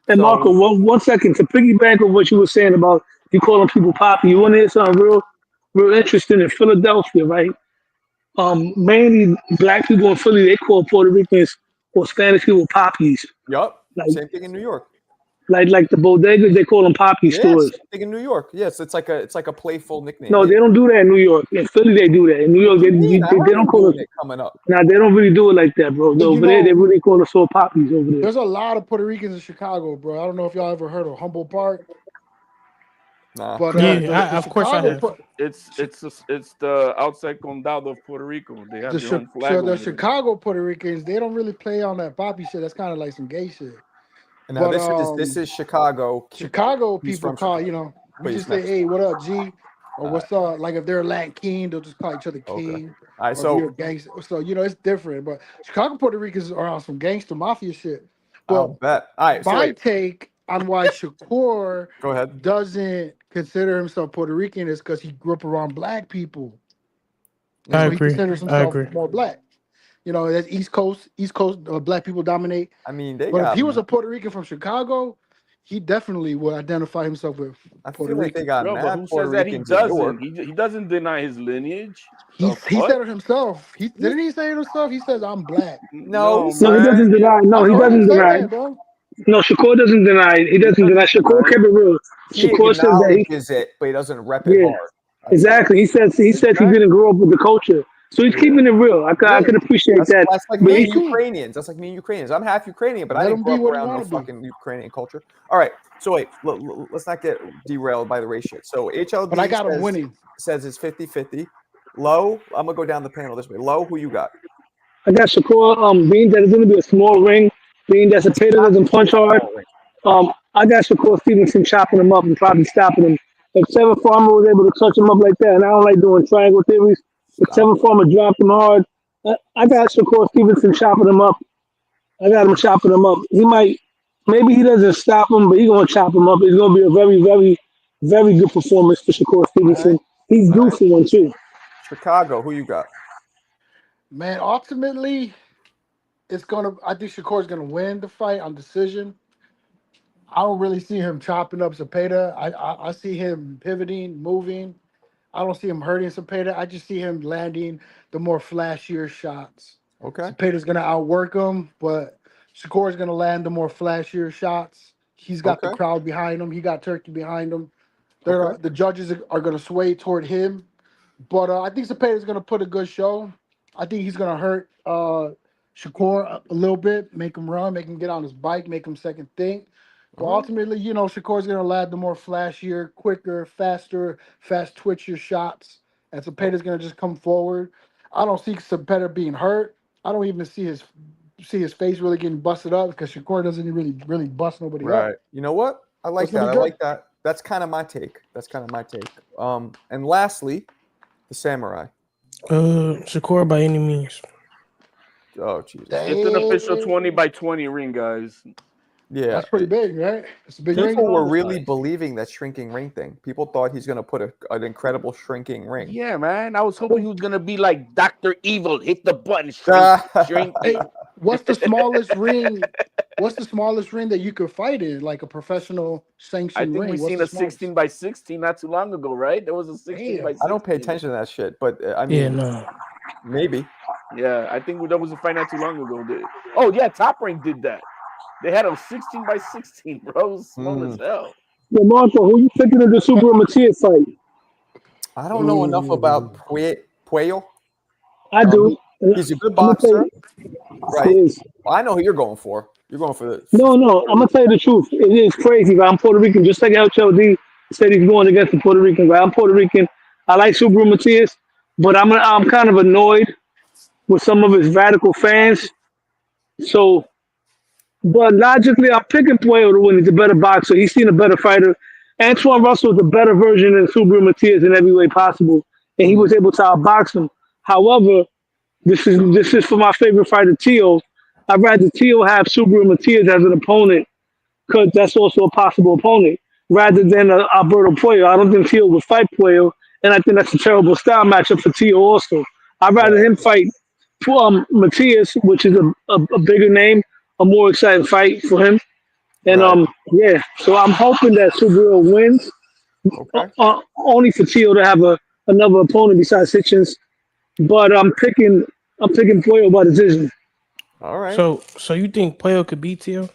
And Marco, one second to piggyback on what you were saying about you calling people poppy. You want to hear something real interesting in Philadelphia, right? Mainly black people in Philly, they call Puerto Ricans or Spanish people poppies. yup, Like same thing in New York. like the bodegas, they call them poppy Yes, stores. same thing in New York. Yes, it's like a playful nickname. No, Yeah. they don't do that in New York. In Philly, they do that. In New York, What do you mean? I they heard don't them call us. doing it coming up. Nah, they don't really do it like that, bro. Hey, Over there, they really call us all poppies over there. there's a lot of Puerto Ricans in Chicago, bro. I don't know if y'all ever heard of Humboldt Park, Nah. but Yeah, the of course I Chicago, have. It's the outside condado of Puerto Rico. They have their own flag so the over there. Chicago Puerto Ricans, they don't really play on that poppy shit. That's kind of like some gay shit. And now But this is Chicago. Chicago He's people from call, Chicago. we Please, just say, next. hey, what up, G? Or All what's up? Like if they're Latin King, they'll just call each other Okay. King. All right, Or if you're so a gangster. So, it's different. But Chicago Puerto Ricans are on some gangster mafia shit. I'll But bet. All right, so my wait, take on why Shakur go ahead. doesn't consider himself Puerto Rican is because he grew up around black people. And I so he agree. considers I himself agree. more black. That's East Coast, black people dominate. I mean, they But if got. he was a Puerto Rican from Chicago, he definitely would identify himself with I Puerto feel like they Rican. got Yo, but mad who Puerto says that he Ricans in Newark. doesn't? He doesn't deny his lineage. He The said fuck? it himself. Didn't he say it himself? He says, I'm black. No, he No, he said- doesn't deny. No, I've he heard him doesn't say deny. that, bro. No, Shakur doesn't deny it. He doesn't deny. Shakur kept it real. He Shakur says that acknowledges it, but he doesn't rep it yeah, hard. exactly. He says he didn't grow up with the culture, so he's keeping it real. I can appreciate that. That's like But me and he, Ukrainians. That's like me and Ukrainians. I'm half Ukrainian, but I Let didn't him grow be up what he around no want to be. fucking Ukrainian culture. All right, so wait, let's not get derailed by the race shit. So HLB But I got him winning. says it's 50-50. Low, I'm gonna go down the panel this way. Low, who you got? I got Shakur. Being that it's going to be a small ring, being that Zepeda doesn't punch hard. I got Shakur Stevenson chopping him up and probably stopping him. If Trevor Farmer was able to touch him up like that, and I don't like doing triangle theories, if Trevor Farmer dropped him hard, I got Shakur Stevenson chopping him up. I got him chopping him up. Maybe he doesn't stop him, but he's going to chop him up. It's going to be a very, very, very good performance for Shakur Stevenson. He's due for one, too. Chicago, who you got? Man, ultimately, I think Shakur's gonna win the fight on decision. I don't really see him chopping up Zepeda. I see him pivoting, moving. I don't see him hurting Zepeda. I just see him landing the more flashier shots. Okay. Zepeda's gonna outwork him, but Shakur's gonna land the more flashier shots. He's got the crowd behind him. He got Turkey behind him. The judges are gonna sway toward him, but I think Zepeda's gonna put a good show. I think he's gonna hurt Shakur a little bit, make him run, make him get on his bike, make him second think. But ultimately, Shakur's gonna land the more flashier, quicker, faster, fast twitchier shots, and Zepeda's gonna just come forward. I don't see Zepeda being hurt. I don't even see his face really getting busted up because Shakur doesn't really bust nobody up. Right. You know what? I like that. I like that. That's kind of my take. And lastly, the Samurai. Shakur by any means. Oh, Jesus. It's an official 20-by-20 ring, guys. Yeah, that's pretty big, right? It's a big ring. People were really believing that shrinking ring thing. People thought he's going to put an incredible shrinking ring. Yeah, man. I was hoping he was gonna be like Dr. Evil, hit the button, shrink. Hey, what's the smallest ring? What's the smallest ring that you could fight in, like a professional sanctioned ring? I think we seen a 16-by-16 not too long ago, right? There was a 16-by-16. I don't pay attention to that shit, but I mean, yeah, no. Maybe. Yeah, I think that was a fight not too long ago. Oh yeah, Top Rank did that. They had a 16 by 16, bro. It was small as hell. Yeah, Marco, who you thinking of the Subriel Matias fight? I don't know enough about Puello. I do. He's a good boxer, right? Yes. I know who you're going for. You're going for the. No, I'm gonna tell you the truth. It is crazy, but I'm Puerto Rican, just like HLD said he's going against the Puerto Rican guy. I'm Puerto Rican. I like Subriel Matias, but I'm kind of annoyed with some of his radical fans. So, but logically, I'm picking Puello to win. He's a better boxer. He's seen a better fighter. Antoine Russell is a better version of Subriel Matias in every way possible, and he was able to outbox him. However, this is for my favorite fighter, Teo. I'd rather Teo have Subriel Matias as an opponent because that's also a possible opponent rather than Alberto Puello. I don't think Teo would fight Puello, and I think that's a terrible style matchup for Teo also. I'd rather him fight Matias, which is a bigger name, a more exciting fight for him. And so I'm hoping that Subriel wins. Okay. Only for Teo to have another opponent besides Hitchens. But I'm picking Puello by decision. All right. So you think Puello could beat Teo?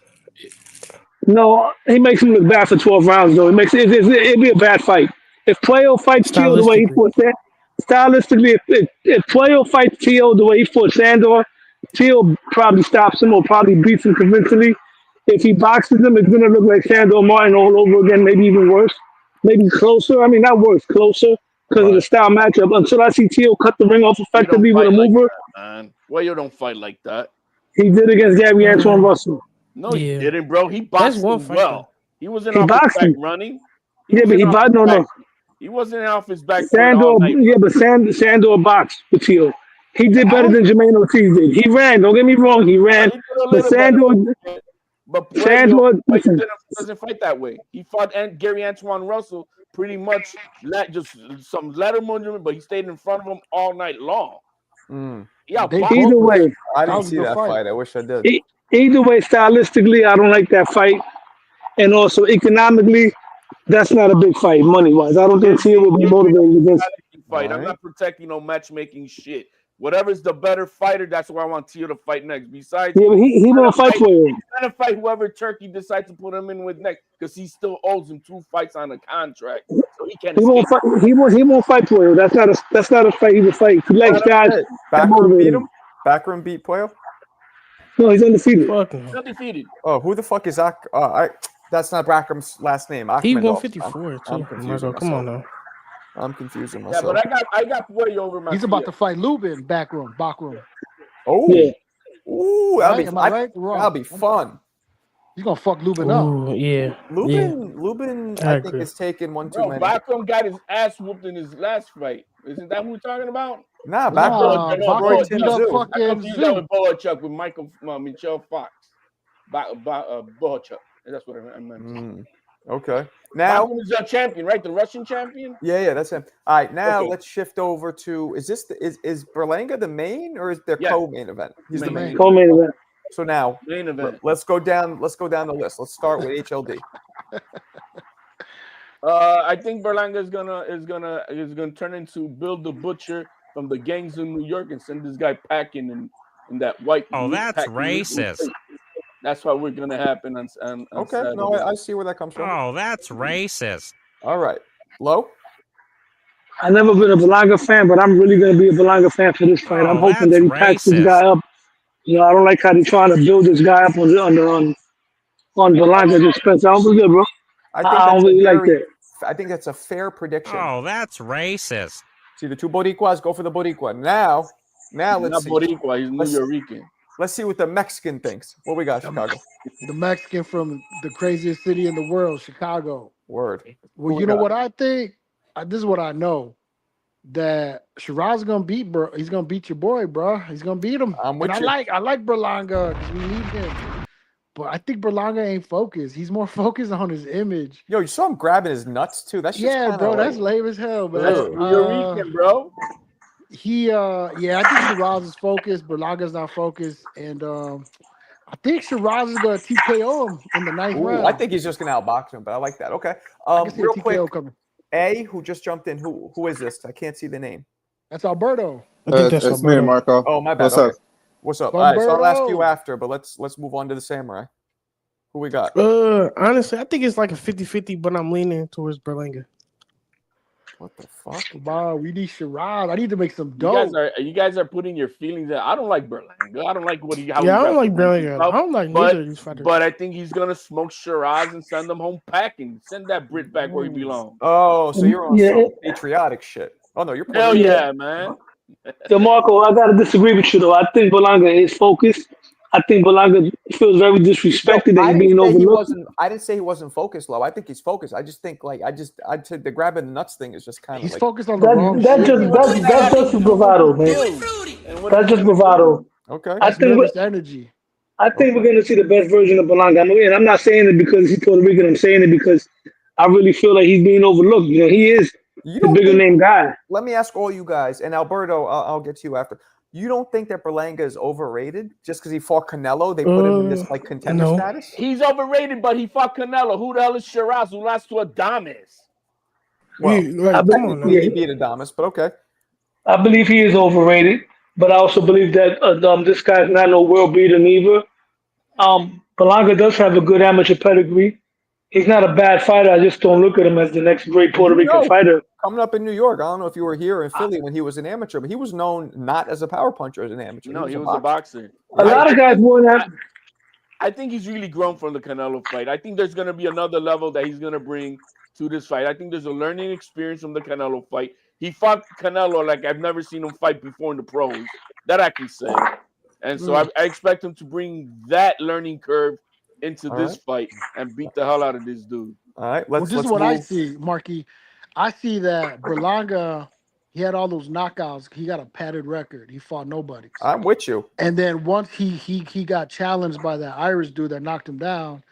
No, he makes him look bad for 12 rounds though. It'd be a bad fight. If Puello fights Teo the way he fought stylistically, if Puello fights Teo the way he fought Sandor, Teo probably stops him or probably beats him convincingly. If he boxes him, it's gonna look like Sandor Martin all over again, maybe even worse. Maybe closer. I mean, not worse, closer because of the style matchup. Until I see Teo cut the ring off effectively with a mover. Well, you don't fight like that. He did against Gary Antoine Russell. No, he didn't, bro. He boxed him well. He wasn't off his back running. He wasn't off his back. Sandor, but Sandor boxed with Teo. He did better than Jermaine Ortiz did. He ran. Don't get me wrong. He ran. But Sandor doesn't fight that way. He fought Gary Antoine Russell pretty much just some letter movement, but he stayed in front of him all night long. Yeah, either way, I didn't see that fight. I wish I did. Either way, stylistically, I don't like that fight, and also economically, that's not a big fight money-wise. I don't think Teo will be motivated against fight. I'm not protecting no matchmaking shit. Whatever's the better fighter, that's where I want Teo to fight next. Besides, but he won't fight for you. He's gonna fight whoever Turkey decides to put him in with next, because he still owes him 2 fights on a contract, so he can't. He won't fight for you. That's not a fight he would fight. He likes guys. Backroom beat him. Backroom beat Puello. No, he's undefeated. He's undefeated. Oh, who the fuck is that? That's not Backroom's last name. He 154 too. Come on now. I'm confusing myself. Yeah, but I got way over my. He's about to fight Lubin Backroom. Oh, yeah. Ooh, that'll be fun. He's gonna fuck Lubin up. Yeah. Lubin, I think is taking one too many. Backroom got his ass whooped in his last fight. Isn't that who we're talking about? Nah, Backroom beat up fucking Zoo. With Bohachuk with Michelle Fox. Bohachuk. That's what I meant. Okay. Now he's a champion, right? The Russian champion. Yeah, that's him. All right, now let's shift over to is Berlanga the main or is there co-main event? He's the main co-main event. So now main event. Let's go down the list. Let's start with HLD. I think Berlanga is gonna turn into Bill the Butcher from the gangs in New York and send this guy packing in that white. Oh, that's racist. That's what we're gonna happen on okay, Saturday. No, I see where that comes from. Oh, that's racist. All right, Low. I've never been a Berlanga fan, but I'm really gonna be a Berlanga fan for this fight. I'm hoping that he packs this guy up. You know, I don't like how they're trying to build this guy up on Berlanga's expense. I don't believe it, bro. I don't really like that. I think that's a fair prediction. Oh, that's racist. See, the two Boricuas go for the Boricua. Now let's see. Boricua, he's New Yorican. Let's see what the Mexican thinks. What we got, Chicago? The Mexican from the craziest city in the world, Chicago. Word. Well, you know what I think? This is what I know. That Sheeraz is gonna beat, bro. He's gonna beat your boy, bro. He's gonna beat him. I'm with you. I like Berlanga because we need him. But I think Berlanga ain't focused. He's more focused on his image. Yo, you saw him grabbing his nuts too. That's just bro. That's lame as hell, man. Yorican, bro. I think Sheeraz is focused. Berlanga's not focused, and I think Sheeraz is gonna TKO him in the 9th round. I think he's just gonna outbox him, but I like that. Okay. Real quick, coming. Who just jumped in? Who is this? I can't see the name. That's Alberto. I think that's it's me, Alberto. Marco. Oh, my bad. What's Okay. up? What's up? All right, so I'll ask you Alberto. after, but let's move on to the samurai. Who we got? Honestly, I think it's like a 50-50, but I'm leaning towards Berlanga. What the fuck? Wow, we need Sheeraz. I need to make some You dough. guys are putting your feelings in. I don't like Berlanga. I don't like how he I don't like Berlanga. I himself, don't like neither of these fighters. but I think he's gonna smoke Sheeraz and send them home packing. Send that Brit back where he belongs. Oh, so you're on some patriotic shit. Oh no, you're Hell Puerto Rican. yeah, man. So Marco, I gotta disagree with you though. I think Berlanga is focused. I think Berlanga feels very disrespected that he's being overlooked. I didn't say he wasn't focused, Low. I think he's focused. I just think I'd say the grabbing the nuts thing is just kind of He's like focused on the wrong That's just bravado, man. That's just bravado. okay. I think nervous energy. I think we're gonna see the best version of Berlanga. And I'm not saying it because he's Puerto Rican. I'm saying it because I really feel like he's being overlooked. You know, he is the bigger name guy. Let me ask all you guys, and Alberto, I'll get to you after. You don't think that Berlanga is overrated just because he fought Canelo? They put him in this like contender status. He's overrated, but he fought Canelo. Who the hell is Sheeraz who lost to Adames? Well, come on, he beat Adames, but okay. I believe he is overrated, but I also believe that this guy's not no world beater neither. Berlanga does have a good amateur pedigree. He's not a bad fighter. I just don't look at him as the next great Puerto Rican fighter. Coming up in New York, I don't know if you were here in Philly when he was an amateur, but he was known not as a power puncher as an amateur. No, he was a boxer. A lot of guys won that. I think he's really grown from the Canelo fight. I think there's going to be another level that he's going to bring to this fight. I think there's a learning experience from the Canelo fight. He fought Canelo like I've never seen him fight before in the pros. That I can say. And so I expect him to bring that learning curve into this fight and beat the hell out of this dude. All right, This is what I see, Marky. I see that Berlanga, he had all those knockouts. He got a padded record. He fought nobody. I'm with you. And then once he got challenged by that Irish dude that knocked him down,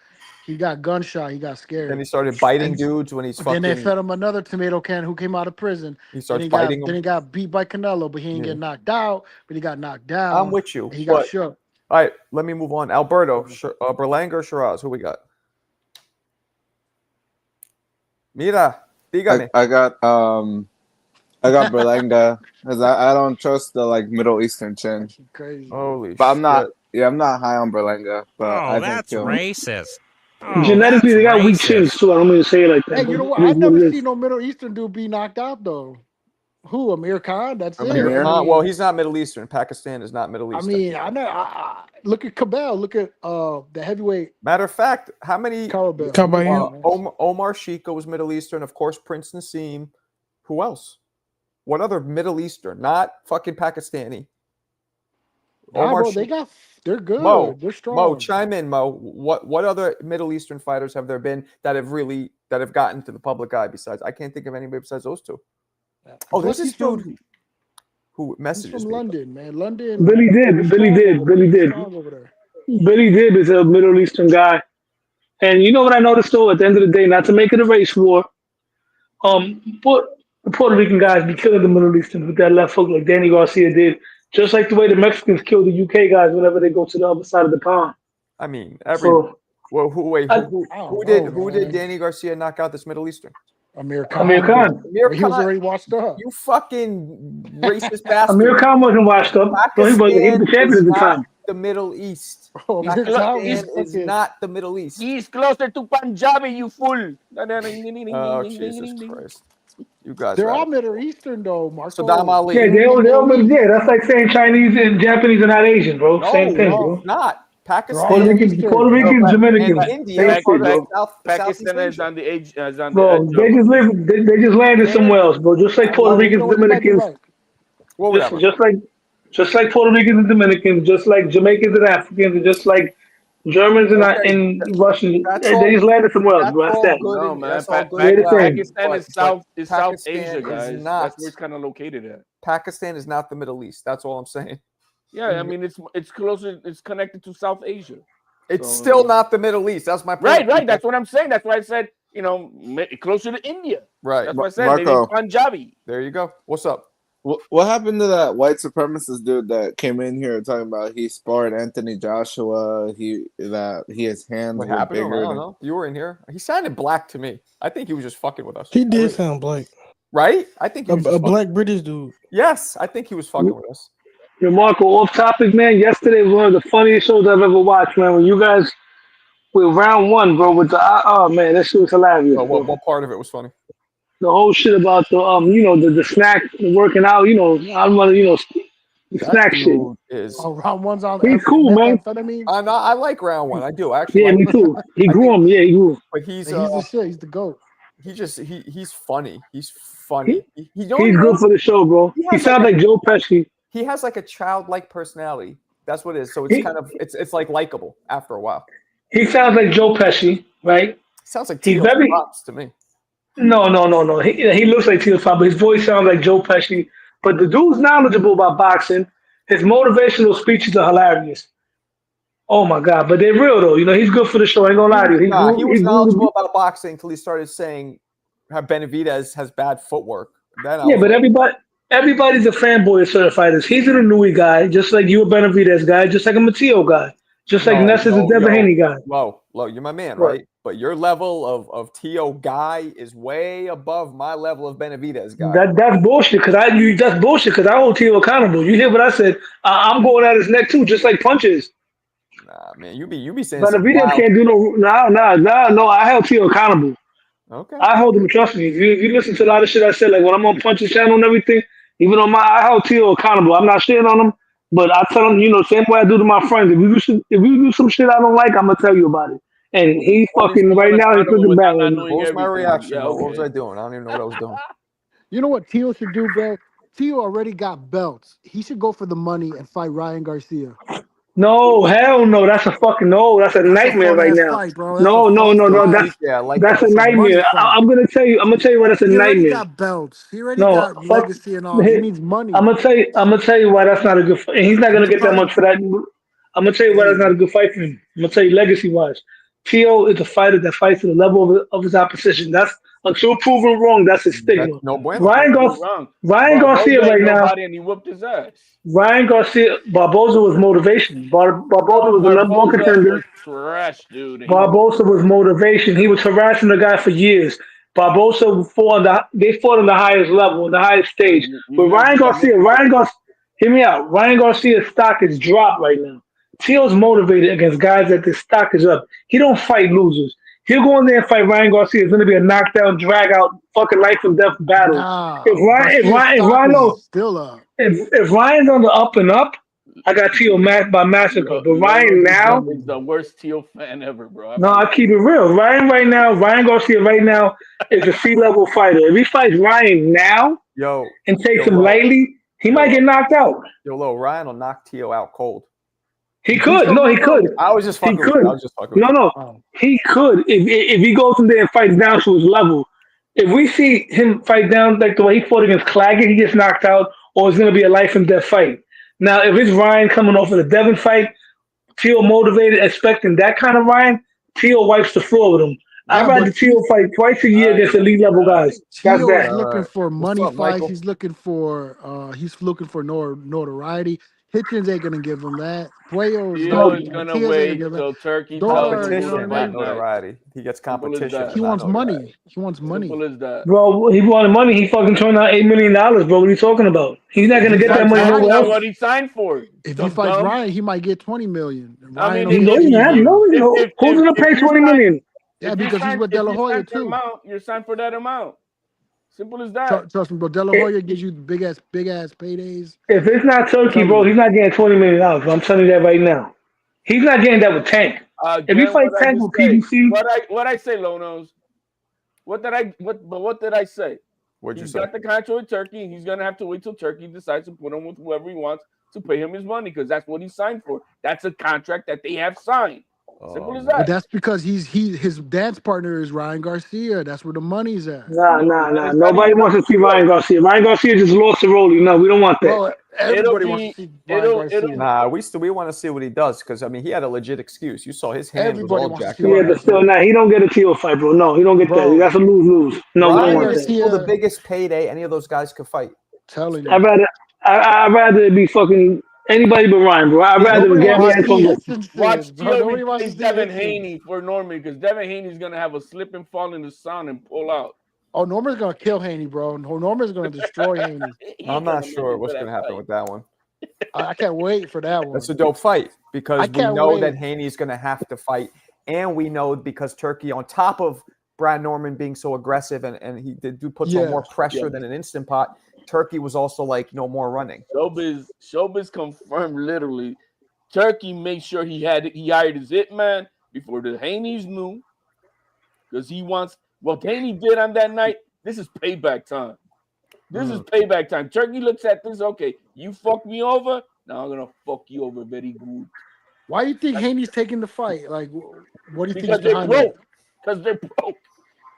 he got gunshot. He got scared. And he started biting dudes when he's fucking. Then they fed him another tomato can who came out of prison. He starts biting Then he got beat by Canelo, but he didn't get knocked out. But he got knocked down. I'm with you. He got shook. All right, let me move on. Alberto, Berlanga or Sheeraz? Who we got? Mira, dígame. I got Berlanga because I don't trust the like Middle Eastern chin. Crazy. Holy but shit. I'm not high on Berlanga. But I think that's racist. Genetically, they got weak chins too. I don't mean to say it like that. Hey, you know what? I've never seen no Middle Eastern dude be knocked out though. Who? Amir Khan? That's it. Amir Khan? Well, he's not Middle Eastern. Pakistan is not Middle Eastern. I mean, I know. Look at Cabell. Look at the heavyweight. Matter of fact, how many? Omar Shika was Middle Eastern. Of course, Prince Nassim. Who else? What other Middle Eastern? Not fucking Pakistani. Bro, they're good. Mo, they're strong. Mo, chime in, Mo. What other Middle Eastern fighters have there been that have gotten to the public eye besides? I can't think of anybody besides those two. Oh, there's this dude who messages from me. London, man. London. Billy Dib. Billy Dib is a Middle Eastern guy. And you know what I noticed though, at the end of the day, not to make it a race war, the Puerto Rican guys be killing the Middle Easterns with that left hook like Danny Garcia did. Just like the way the Mexicans kill the UK guys whenever they go to the other side of the pond. I mean, who did Danny Garcia knock out this Middle Eastern? Amir Khan. He was already washed up. You fucking racist bastard. Amir Khan wasn't washed up. He was the champion at the time. The Middle East. Pakistan is not the Middle East. He's closer to Punjabi, you fool. Oh, Jesus Christ. You guys. They're all Middle Eastern though, Marco. Saddam Ali. Yeah, they're all that's like saying Chinese and Japanese are not Asian, bro. Same thing, bro. Not. Pakistan, Puerto Ricans, Dominicans, India, Pakistan is on the age. Bro, they just landed somewhere else, bro. Just like Puerto Ricans, Dominicans, just like Puerto Ricans and Dominicans, just like Jamaicans and Africans, and just like Germans and Russians. They just landed somewhere else, bro. That's that. No, man. Pakistan is South Asia, guys. That's where it's kind of located at. Pakistan is not the Middle East. That's all I'm saying. Yeah, I mean it's closer. It's connected to South Asia. It's still not the Middle East. That's my point. Right. That's what I'm saying. That's why I said closer to India. Right. That's what I said. Marco. Maybe Punjabi. There you go. What's up? What happened to that white supremacist dude that came in here talking about he sparred Anthony Joshua? His hands what were happened? bigger. I don't know. You were in here. He sounded black to me. I think he was just fucking with us. He did sound black. Right? I think he was A black British dude. Yes, I think he was fucking with us. Yo, Marco, off topic, man. Yesterday was one of the funniest shows I've ever watched, man. When you guys with round one, bro, with the oh man, that shit was hilarious. Well, Bro. what part of it was funny? The whole shit about the the snack, the working out, I'm gonna the That snack shit. dude is. Oh, round one's on He's cool, man. methamphetamine. I like round one. I do. I actually Yeah, like me him. too. He I grew think- him. Yeah, he grew him. But he's He's the shit. He's the goat. he's funny. He's funny. He's good for the show, bro. He sounds like Joe Pesci. He has like a childlike personality. That's what it is. So it's kind of it's like likable after a while. He sounds like Joe Pesci, right? Sounds like He's Tio very- Pops to me. No. He looks like Tio Pop, but his voice sounds like Joe Pesci. But the dude's knowledgeable about boxing. His motivational speeches are hilarious. Oh my god! But they're real though. He's good for the show. I ain't gonna lie to you. He was knowledgeable about boxing until he started saying how Benavidez has bad footwork. Then I Yeah, was but like, everybody's a fanboy of certified. He's a Nui guy, just like you a Benavidez guy, just like a Matteo guy, just like Ness is a Devin Haney guy. Low, you're my man, What? right? But your level of Tio guy is way above my level of Benavidez guy. That's bullshit. That's bullshit. Because I hold Tio accountable. You hear what I said? I'm going at his neck too, just like punches. Nah, man, you be saying some Benavidez wild- can't do no. I held Tio accountable. Okay. I hold him. Trust me. If you listen to a lot of shit I said, like when I'm on Punch's channel and everything, even on I hold Tio accountable. I'm not shitting on him, but I tell him, same way I do to my friends. If you do some shit I don't like, I'm gonna tell you about it. And he fucking right now he's looking bad. Right now. What was my everything. reaction? Yeah, What was okay. I doing? I don't even know what I was doing. You know what Tio should do, bro? Tio already got belts. He should go for the money and fight Ryan Garcia. No, hell no. That's a fucking no. That's a nightmare right now. Fight, bro. No. That's Yeah, like that's a some money nightmare. fight. I'm gonna tell you why that's a He already nightmare. got belts. He already No, got fuck- legacy and all. He needs money. I'm gonna tell you why that's not a good fight. And he's not gonna get that much for that. I'm gonna tell you why that's not a good fight for him. I'm gonna tell you legacy wise. Tio is a fighter that fights to the level of his opposition. That's until proven wrong. That's his stigma. That's no bueno. Ryan Garcia right now. And he whooped his ass. Ryan Garcia, Barboza was motivation. Barboza was the number one contender. Was trash, dude. Barboza was motivation. He was harassing the guy for years. Barboza they fought on the highest level, on the highest stage. But Ryan Garcia, hear me out. Ryan Garcia's stock is dropped right now. Tio's motivated against guys that the stock is up. He don't fight losers. He'll go in there and fight Ryan Garcia. It's going to be a knockdown, drag out, fucking life and death battle. Nah, If Ryan's on the up and up, I got Tio by massacre. But Ryan now is the worst Tio fan ever, bro. No, I keep it real. Ryan Garcia right now is a C-level fighter. If he fights Ryan now and takes him lightly, he might get knocked out. Ryan will knock Tio out cold. He could. No, he could. I was just fucking with you. I was just fucking with you. No. He could if he goes in there and fights down to his level. If we see him fight down like the way he fought against Claggett, he gets knocked out, or it's going to be a life and death fight. Now, if it's Ryan coming off of the Devin fight, Tio motivated, expecting that kind of Ryan, Tio wipes the floor with him. I'd rather Tio fight twice a year against elite level guys. Tio is looking for money fights. Michael? He's looking for notoriety. Hitchens ain't gonna give him that. Puello is gonna wait till Turkey competition, not notoriety. He gets competition. He wants money. He wants money. Simple as that. Bro, he wanted money. He fucking turned out $8 million, bro. What are you talking about? He's not gonna get that money nowhere That's else. what he signed for. If he fights Ryan, he might get $20 million. Who's gonna pay $20 million? Yeah, because he's with De La Hoya too. You're signed for that amount. Simple as that. Trust me, bro. De La Hoya gives you big ass paydays. If it's not Turkey, bro, he's not getting $20 million. I'm telling you that right now. He's not getting that with Tank. If you fight Tank with PBC, what I say, Lonos? What did I say? What'd you He's say? got the contract with Turkey. He's gonna have to wait till Turkey decides to put him with whoever he wants to pay him his money because that's what he signed for. That's a contract that they have signed. Simple as that. But that's because his dance partner is Ryan Garcia. That's where the money's at. Nah. Nobody wants to see Ryan Garcia. Ryan Garcia just lost to Rolly. No, we don't want that. Bro, everybody wants to see Ryan Garcia. Nah, we want to see what he does because he had a legit excuse. You saw his hand was all jacked up. Yeah, but still, he don't get a Tio fight, bro. No, he don't get that. That's a lose. No, Ryan we don't want Garcia, that. the biggest payday any of those guys could fight. Telling you, I'd rather it be fucking anybody but Ryan, bro. I'd rather get watch Tio replace Devin Haney for Norman because Devin Haney's gonna have a slip and fall in the sun and pull out. Oh, Norman's gonna kill Haney, bro. Norman's gonna destroy Haney. I'm not sure what's going to happen with that one. I can't wait for that one. That's a dope fight because I we can't know wait. that Haney's going to have to fight. And we know because Turkey, on top of Brad Norman being so aggressive and he did put some more pressure than an Instant Pot, Turkey was also like, no more running. Showbiz confirmed literally. Turkey made sure he hired his hitman before the Haney's knew. Because he wants what Haney did on that night. This is payback time. This is payback time. Turkey looks at this. Okay, you fucked me over. Now I'm gonna fuck you over very good. Why do you think Haney's taking the fight? Like, what do you think is Because they're behind broke. that? Because they're broke.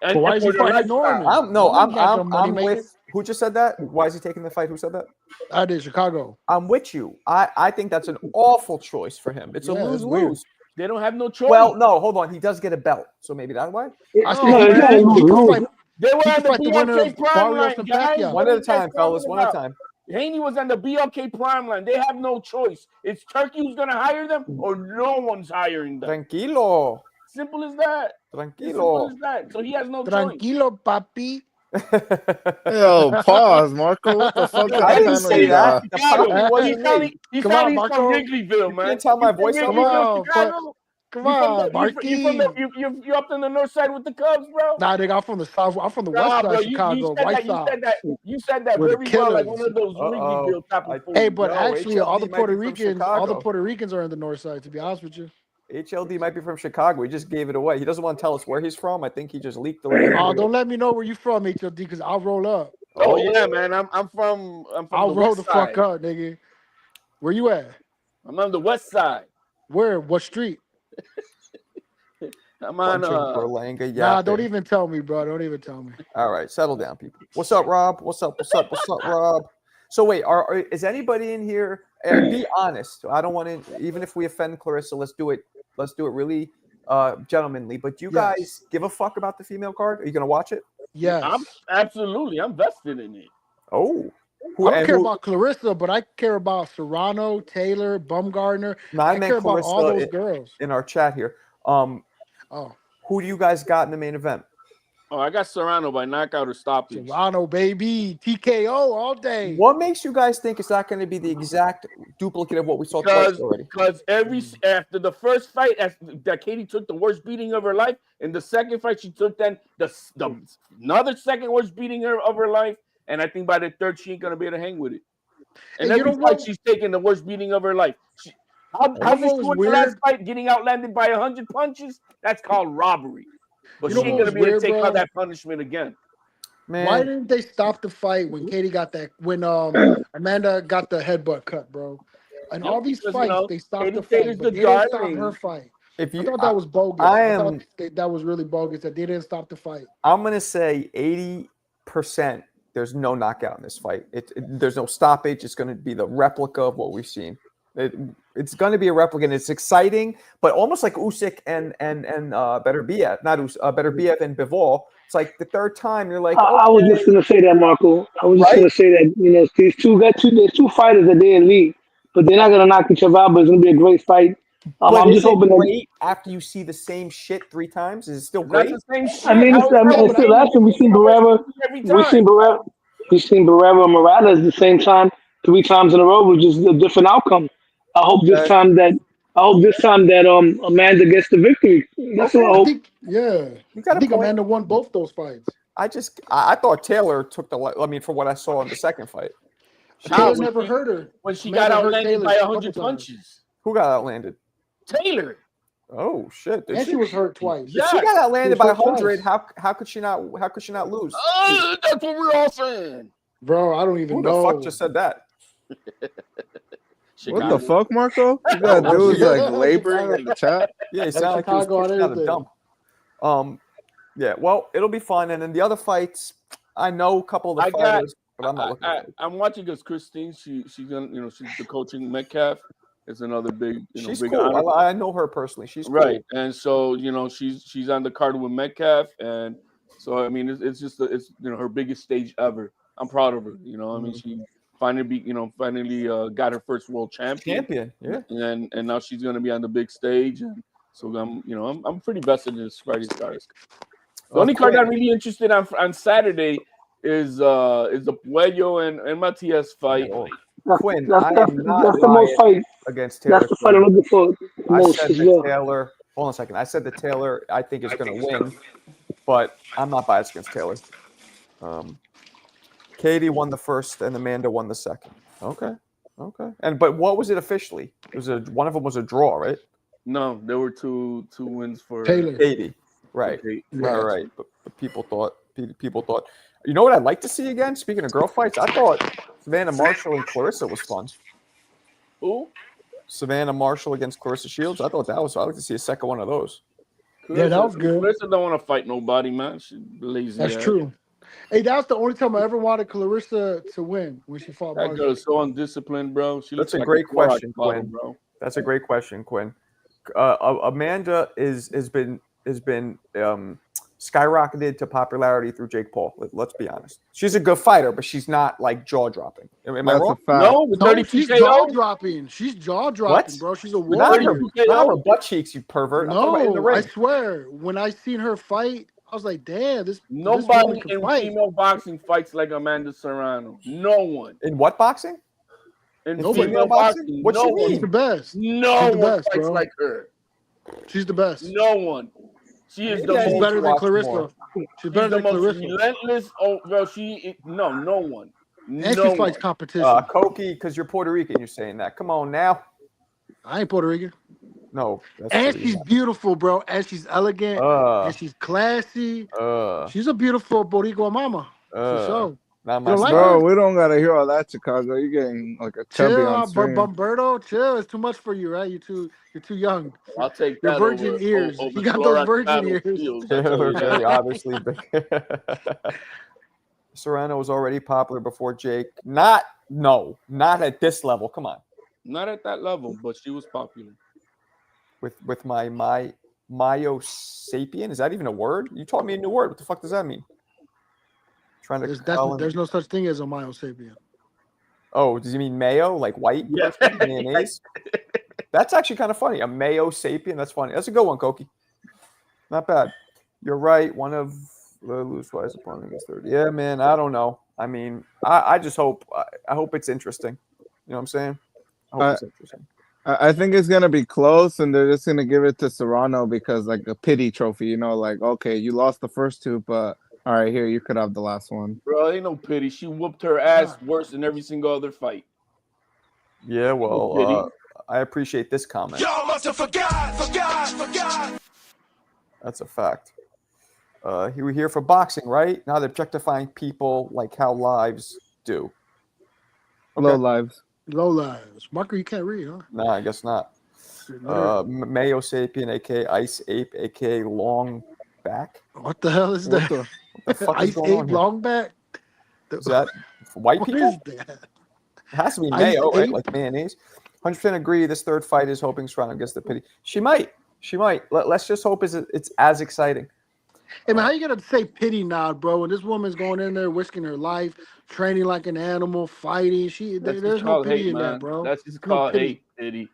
But why is he fighting Norman? I'm with. Who just said that? Why is he taking the fight? Who said that? I did, Chicago. I'm with you. I think that's an awful choice for him. It's a lose-lose. They don't have no choice. Well, no, hold on. He does get a belt, so maybe that's why. They were on the BLK prime line, guys. One at a time, fellas. One at a time. Haney was on the BLK prime line. They have no choice. It's Turkey who's going to hire them, or no one's hiring them. Tranquilo. Simple as that. Tranquilo. Simple as that. So he has no choice. Tranquilo, papi. Yo, pause, Marco. What the fuck? I didn't say that. He's from Wrigleyville, man. You can't tell my voice. Come on, Marky. You up in the north side with the Cubs, bro? Nah, nigga, I'm from the south. I'm from the west side of Chicago. You said that very well, like one of those Wrigleyville type of fools. Hey, but actually, all the Puerto Ricans are in the north side, to be honest with you. HLD might be from Chicago. He just gave it away. He doesn't want to tell us where he's from. I think he just leaked the link. Oh, don't let me know where you from, HLD, because I'll roll up. Oh yeah, man. I'm from I'll the roll west the side. fuck up, nigga. Where you at? I'm on the west side. Where? What street? I'm on Berlanga. Nah, don't even tell me, bro. Don't even tell me. All right, settle down, people. What's up, Rob? What's up, Rob? So wait, is anybody in here? Be honest. I don't want to. Even if we offend Clarissa, let's do it. Let's do it really gentlemanly. But do you guys give a fuck about the female card? Are you gonna watch it? Yeah. I'm vested in it. Oh. I don't care about Clarissa, but I care about Serrano, Taylor, Bumgardner. I care about all those girls in our chat here. Who do you guys got in the main event? Oh, I got Serrano by knockout or stoppage. Serrano, baby, TKO all day. What makes you guys think it's not going to be the exact duplicate of what we saw twice already? Because after the first fight, that Katie took the worst beating of her life. In the second fight, she took then another second worst beating of her life. And I think by the third, she ain't gonna be able to hang with it. And every fight, she's taking the worst beating of her life. How did she win the last fight, getting outlanded by 100 punches? That's called robbery. But she ain't gonna be able to take out that punishment again. Man. Why didn't they stop the fight when Katie got that? When Amanda got the headbutt cut, bro? And all these fights, they stopped the fight, but they didn't stop her fight. I thought that was bogus. I thought that was really bogus that they didn't stop the fight. I'm gonna say 80%. There's no knockout in this fight. There's no stoppage. It's going to be the replica of what we've seen. It's going to be a replica, and it's exciting, but almost like Usyk and Beterbiev, not Beterbiev and Bivol. It's like the third time you're like. I was just going to say that, Marco. I was just going to say that there's two fighters that they're elite, but they're not going to knock each other out. But it's going to be a great fight. I'm just hoping great after you see the same shit 3 times. Is it still great? Not the same shit. I mean, it's still awesome. We've seen Barrera and Morales at the same time 3 times in a row, which is a different outcome. I hope this time that Amanda gets the victory. That's what I hope. I think Amanda won both those fights. I thought Taylor took from what I saw in the second fight. Taylor never hurt her when she got outlanded by 100 punches. Who got outlanded? Taylor. Oh shit! And she was hurt twice. If she got outlanded by 100. How could she not? How could she not lose? That's what we're all saying, bro. I don't even know. Who the fuck just said that? What the fuck, Marco? You got dudes like laboring in the chat. Yeah, he sounded like he was pushing out a dump. Yeah. Well, it'll be fun, and then the other fights, I know a couple of the fighters, but I'm not looking at it. I'm watching because Christine, she's gonna, she's the coaching Metcalf. It's another big, she's big cool. honor. I know her personally. She's right, cool. and so she's on the card with Metcalf, and so I mean it's just it's her biggest stage ever. I'm proud of her. I mean she finally got her first world champion. Yeah, and now she's gonna be on the big stage, and so I'm pretty vested in this Friday's cards. The only card I'm really interested on Saturday is the Puello and Matias fight. Quinn, I am not the most fight against Taylor. That's the fight I'm looking for the most as well. Taylor. Hold on a second. I said that Taylor, I think, is going to win, but I'm not biased against Taylor. Katie won the first, and Amanda won the second. Okay. But what was it officially? One of them was a draw, right? No, there were two wins for Taylor. Katie. Right. Okay. Right. But people thought. You know what I'd like to see again? Speaking of girl fights, I thought Savannah Marshall and Clarissa was fun. Who? Savannah Marshall against Clarissa Shields. I thought that was. I'd like to see a second one of those. Yeah, that was good. Clarissa don't want to fight nobody, man. She's lazy. That's true. Hey, that was the only time I ever wanted Clarissa to win when she fought. That girl is so undisciplined, bro. That's a great question, Quinn. Bro. That's a great question, Quinn. Amanda has been skyrocketed to popularity through Jake Paul. Let's be honest. She's a good fighter, but she's not like jaw dropping. Am I wrong? No, she's jaw dropping. She's jaw dropping, bro. She's a warrior. Not her butt cheeks, you pervert. No, I swear. When I seen her fight, I was like, damn, nobody in female boxing fights like Amanda Serrano. No one. In what boxing? In female boxing. What you mean? She's the best. No one fights like her. She's the best. No one. She is She's better than Clarissa. She's better than Clarissa. Relentless. Oh, bro, no one. And she fights competition. Koki, because you're Puerto Rican, you're saying that. Come on now. I ain't Puerto Rican. No. And she's beautiful, bro. And she's elegant. And she's classy. She's a beautiful Boricua mama. For sure. Bro, we don't gotta hear all that, Chicago. You're getting like a chubby on stream. Bumberto, chill. It's too much for you, right? You're too young. I'll take that. Your virgin ears. You got those virgin ears. Very obviously. Serrano was already popular before Jake. Not at this level. Come on. Not at that level, but she was popular. With my Mayo sapien. Is that even a word? You taught me a new word. What the fuck does that mean? There's no such thing as a Mayo sapien. Oh, does he mean mayo, like white? Yes. Mayonnaise? That's actually kind of funny. A Mayo sapien. That's funny. That's a good one, Koki. Not bad. You're right. One of the loose-wise opponent is third. Yeah, man. I don't know. I mean, I just hope. I hope it's interesting. You know what I'm saying? I hope it's interesting. I think it's gonna be close, and they're just gonna give it to Serrano because like a pity trophy. You know, like okay, you lost the first two, but all right, here you could have the last one. Bro, ain't no pity. She whooped her ass worse than every single other fight. Yeah, well, I appreciate this comment. Y'all must have forgot. That's a fact. We're here for boxing, right? Not objectifying people like how lives do. Okay. Low lives. Marco, you can't read, huh? Nah, I guess not. Mayo sapien, aka Ice Ape, aka Long Back. What the hell is that? What the fuck Ice is going on Ape here? Long Back? Is that white What people? is that? It has to be Ice mayo, right? Ape? Like mayonnaise. 100% agree. This third fight is hoping Serrano gets the pity. She might. Let's just hope it's as exciting. Hey, man, how you going to say pity now, bro? When this woman's going in there, risking her life, training like an animal, fighting. There's no pity in that, bro. That's just called pity. If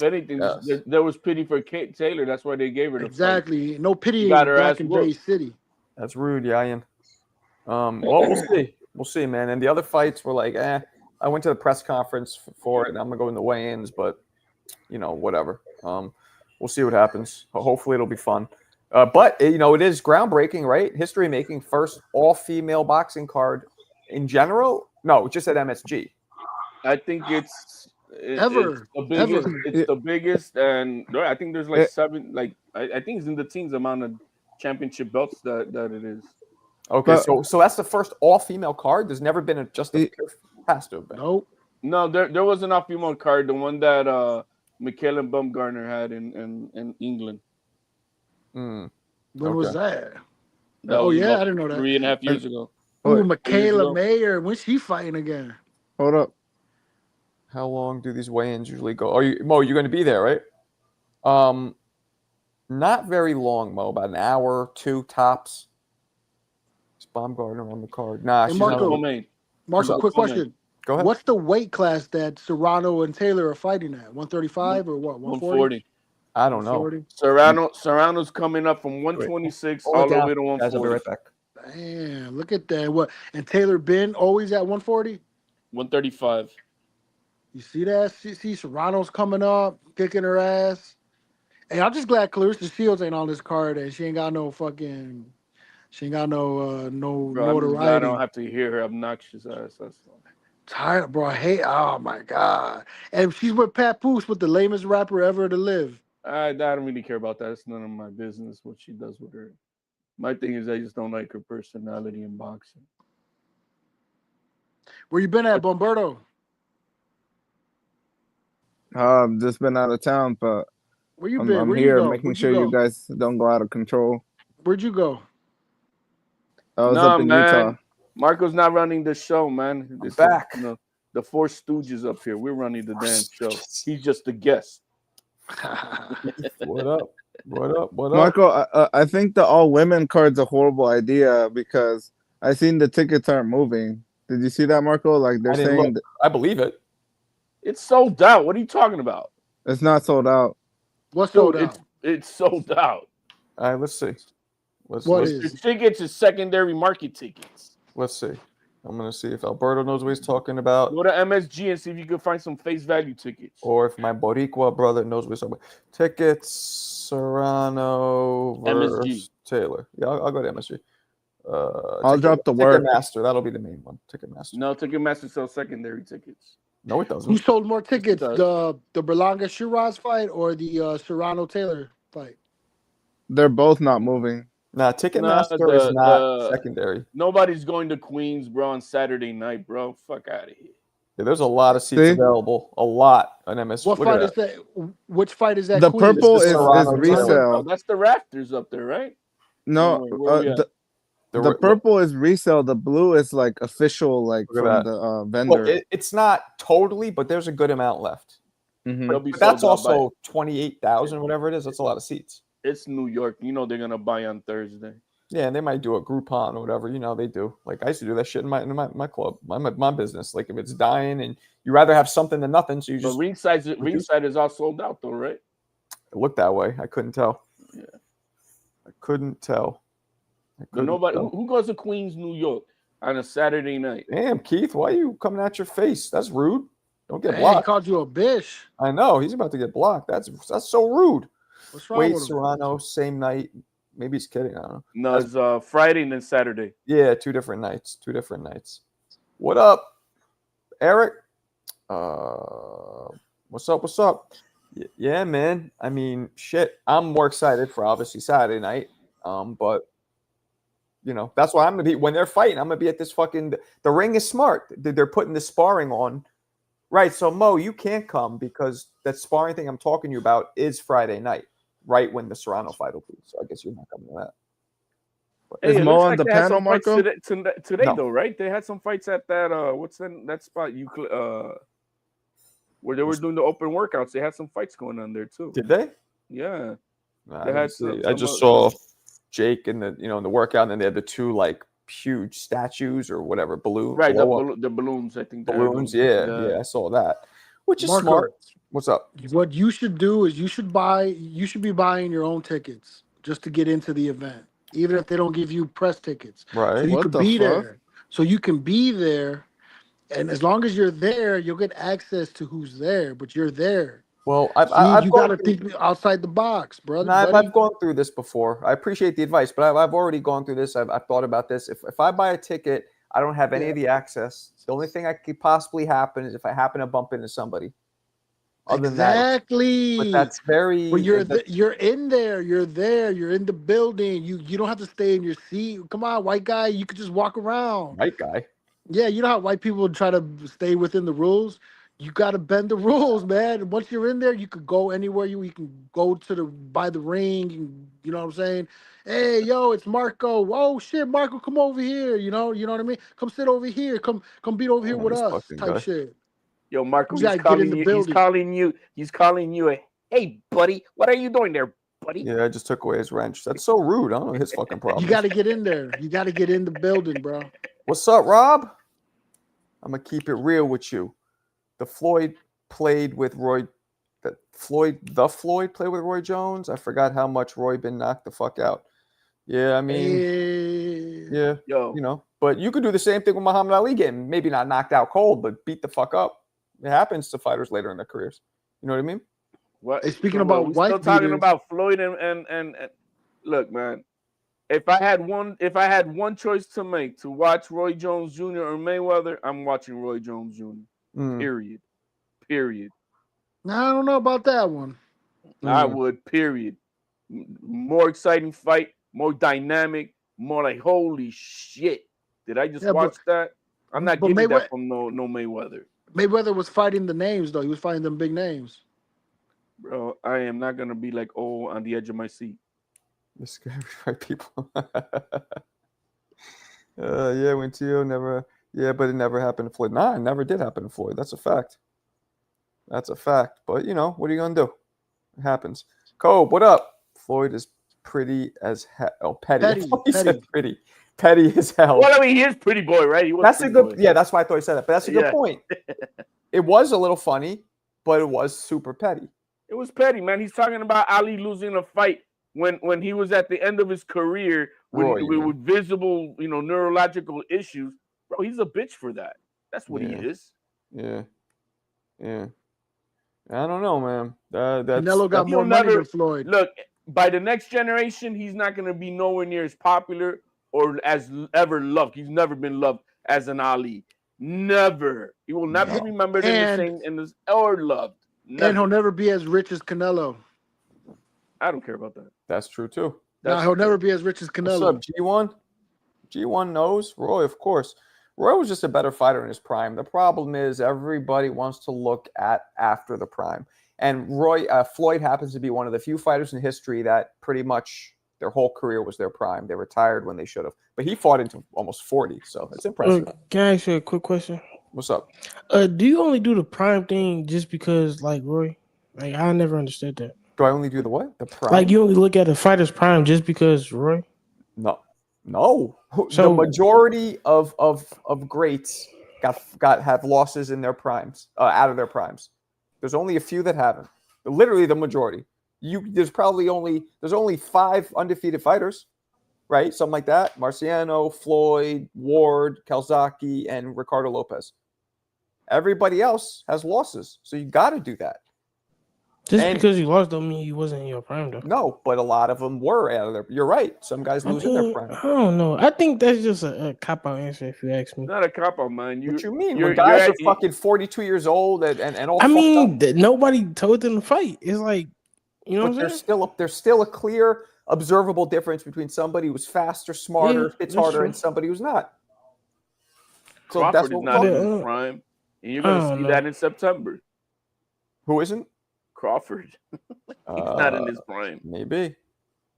anything, there was pity for Kate Taylor. That's why they gave her the exactly. fight. No pity in Black and Jay City. That's rude, Yayan. Well, we'll see. We'll see, man. And the other fights were like, I went to the press conference for it, and I'm gonna go in the weigh-ins, but whatever. We'll see what happens. Hopefully, it'll be fun. But it is groundbreaking, right? History making, first all-female boxing card in general. No, just at MSG. I think it's the biggest. It's the biggest, and I think there's like 7. Like I think it's in the teens amount of championship belts that it is. Okay, so that's the first all-female card. There's never been has to have been. Nope. No, there was an all-female card, the one that Michaela Baumgartner had in England. When was that? I didn't know that. 3.5 years ago. Ooh, Michaela Mayer. When's she fighting again? Hold up. How long do these weigh-ins usually go? Mo, you're going to be there, right? Not very long, Mo. About an hour or two tops. Is Baumgartner on the card? Nah, she's not. Marco, quick question. Go ahead. What's the weight class that Serrano and Taylor are fighting at? 135 or what? 140. I don't know. 140? Serrano's coming up from 126 all the way to 140. Guys, I'll be right back. Damn, look at that. What? And Taylor Ben always at 140? 135. You see that? See Serrano's coming up, kicking her ass. Hey, I'm just glad Clarissa Shields ain't on this card and she ain't got no fucking, she ain't got no Bro, I'm just glad I notoriety. don't have to hear her obnoxious ass. That's all. Tired, bro. I hate. Oh my god. And she's with Papoose, with the lamest rapper ever to live. I don't really care about that. It's none of my business what she does with her. My thing is I just don't like her personality in boxing. Where you been at, Bomberto? Just been out of town, but Where you been? I'm Where here you go? making Where'd sure you you go? guys don't go out of control. Where'd you go? I was up in Utah. Marco's not running the show, man. I'm back. The four stooges up here. We're running the damn show. He's just a guest. What up? What up? What up? Marco, I think the all women card's a horrible idea because I seen the tickets aren't moving. Did you see that, Marco? Like they're saying I believe it. It's sold out. What are you talking about? It's not sold out. What's sold out? It's sold out. All right, let's see. The tickets is secondary market tickets. Let's see. I'm gonna see if Alberto knows what he's talking about. Go to MSG and see if you can find some face value tickets. Or if my Boricua brother knows what he's talking about. Tickets, Serrano versus MSG. Taylor. Yeah, I'll go to MSG. I'll drop the word. Ticketmaster, that'll be the main one. Ticketmaster. No, Ticketmaster sells secondary tickets. No, it doesn't. Who sold more tickets, Yes, it the Berlanga Sheeraz fight or the Serrano Taylor fight? They're both not moving. Nah, Ticketmaster is not secondary. Nobody's going to Queens, bro, on Saturday night, bro. Fuck out of here. Yeah, there's a lot of seats available. A lot on MSG. What fight is that? Which fight is that? The Queens? purple is Serrano resale. That's the Rafters up there, right? No, the purple is resale. The blue is like official, like from the vendor. Well, it's not totally, but there's a good amount left. Mm-hmm. But that's also 28,000, whatever it is. That's a lot of seats. It's New York. You know they're gonna buy on Thursday. Yeah, and they might do a Groupon or whatever. You know they do. Like I used to do that shit in my club, my business. Like if it's dying and you rather have something than nothing, so you just. But ringside is all sold out though, right? It looked that way. I couldn't tell. Yeah, I couldn't tell. But nobody who goes to Queens, New York, on a Saturday night. Damn, Keith, why are you coming at your face? That's rude. Don't get Hey, blocked. he called you a bitch. I know he's about to get blocked. That's so rude. What's wrong Wait, with him? Serrano, same night. Maybe he's kidding. I don't know. No, it's Friday and then Saturday. Yeah, two different nights. What up, Eric? What's up? What's up? Yeah, man. I mean, shit. I'm more excited for obviously Saturday night. But you know, that's why I'm gonna be when they're fighting. I'm gonna be at this fucking. The ring is smart. They're putting the sparring on, right? So Mo, you can't come because that sparring thing I'm talking to you about is Friday night, right when the Serrano fight will be. So I guess you're not coming to that. But Is Mo on the panel, Marco? Today No. though, right? They had some fights at that. What's that spot? Where they were doing the open workouts. They had some fights going on there too. Did they? Yeah. Nah, They I, had didn't see. some I just saw Jake in the in the workout, and then they had the two like huge statues or whatever balloons. Right, the balloons. I think balloons. Yeah, I saw that, which is Marco, smart. What's up? What you should do is you should be buying your own tickets just to get into the event, even if they don't give you press tickets. Right. So you What could the be fuck? there. So you can be there, and as long as you're there, you'll get access to who's there. But you're there. Well, You I've gotta gone think outside the box, brother. I've gone through this before. I appreciate the advice, but I've already gone through this. I've thought about this. If I buy a ticket, I don't have any of the access. The only thing that could possibly happen is if I happen to bump into somebody. Other than that, Exactly. but that's very. But you're in there. You're there. You're in the building. You don't have to stay in your seat. Come on, white guy. You could just walk around. White guy. Yeah, you know how white people try to stay within the rules. You got to bend the rules, man. Once you're in there, you could go anywhere. You can go by the ring. And, you know what I'm saying? Hey, yo, it's Marco. Oh shit, Marco, come over here. You know what I mean? Come sit over here. Come beat over here with this us. fucking Type guy. shit. Yo, Marco, You gotta get in the building. He's calling you a hey, buddy. What are you doing there, buddy? Yeah, I just took away his wrench. That's so rude. I don't know his fucking problem. You got to get in there. You got to get in the building, bro. What's up, Rob? I'm gonna keep it real with you. The Floyd played with Roy that Floyd played with Roy Jones. I forgot how much Roy been knocked the fuck out. Yeah, I mean, yeah, Yo. but you could do the same thing with Muhammad Ali getting maybe not knocked out cold, but beat the fuck up. It happens to fighters later in their careers. You know what I mean? What? Hey, speaking So about we wife still talking beaters, about Floyd and look, man. If I had one choice to make to watch Roy Jones Jr. or Mayweather, I'm watching Roy Jones Jr. Period. I don't know about that one. I would. Period. More exciting fight, more dynamic, more like holy shit. Did I just watch that? I'm not getting that from no Mayweather. Mayweather was fighting the names though. He was fighting them big names. Bro, I am not gonna be like on the edge of my seat. The scary right people. Yeah, when Teo never. Yeah, but it never happened to Floyd. Nah, it never did happen to Floyd. That's a fact. That's a fact. But what are you gonna do? It happens. Cobe, what up? Floyd is pretty as hell. Oh, petty. He said pretty. Petty as hell. Well, I mean, he is pretty boy, right? He was that's a good. boy. Yeah, that's why I thought he said that. But that's a good point. It was a little funny, but it was super petty. It was petty, man. He's talking about Ali losing a fight when he was at the end of his career with visible, neurological issues. Bro, he's a bitch for that. That's what he is. Yeah. I don't know, man. Canelo got more money than Floyd. Look, by the next generation, he's not going to be nowhere near as popular or as ever loved. He's never been loved as an Ali. Never. He will not be remembered or loved. Never. And he'll never be as rich as Canelo. I don't care about that. That's true too. He'll never be as rich as Canelo. What's up, G1? G1 knows. Roy, of course. Roy was just a better fighter in his prime. The problem is everybody wants to look at after the prime. And Floyd happens to be one of the few fighters in history that pretty much their whole career was their prime. They retired when they should have. But he fought into almost 40, so it's impressive. Can I ask you a quick question? What's up? Do you only do the prime thing just because, like, Roy? Like, I never understood that. Do I only do the what? The prime? Like, you only look at a fighter's prime just because Roy? No. So, the majority of greats have losses in their primes, out of their primes. There's only a few that haven't. Literally the majority. There's only 5 undefeated fighters, right? Something like that. Marciano, Floyd, Ward, Calzaghe, and Ricardo Lopez. Everybody else has losses, so you got to do that. Because you lost don't mean you wasn't in your prime, though. No, but a lot of them were out of their. You're right. Some guys lose in their prime. I don't know. I think that's just a cop-out answer, if you ask me. Not a cop-out, man. What you mean? When guys are fucking 42 years old and all. I mean, nobody told them to fight. It's like, what I'm saying? There's still a clear, observable difference between somebody who's faster, smarter, hits harder, and somebody who's not. So Crawford is not in his prime, and you're going to see that in September. Who isn't? Crawford. He's not in his prime. Maybe.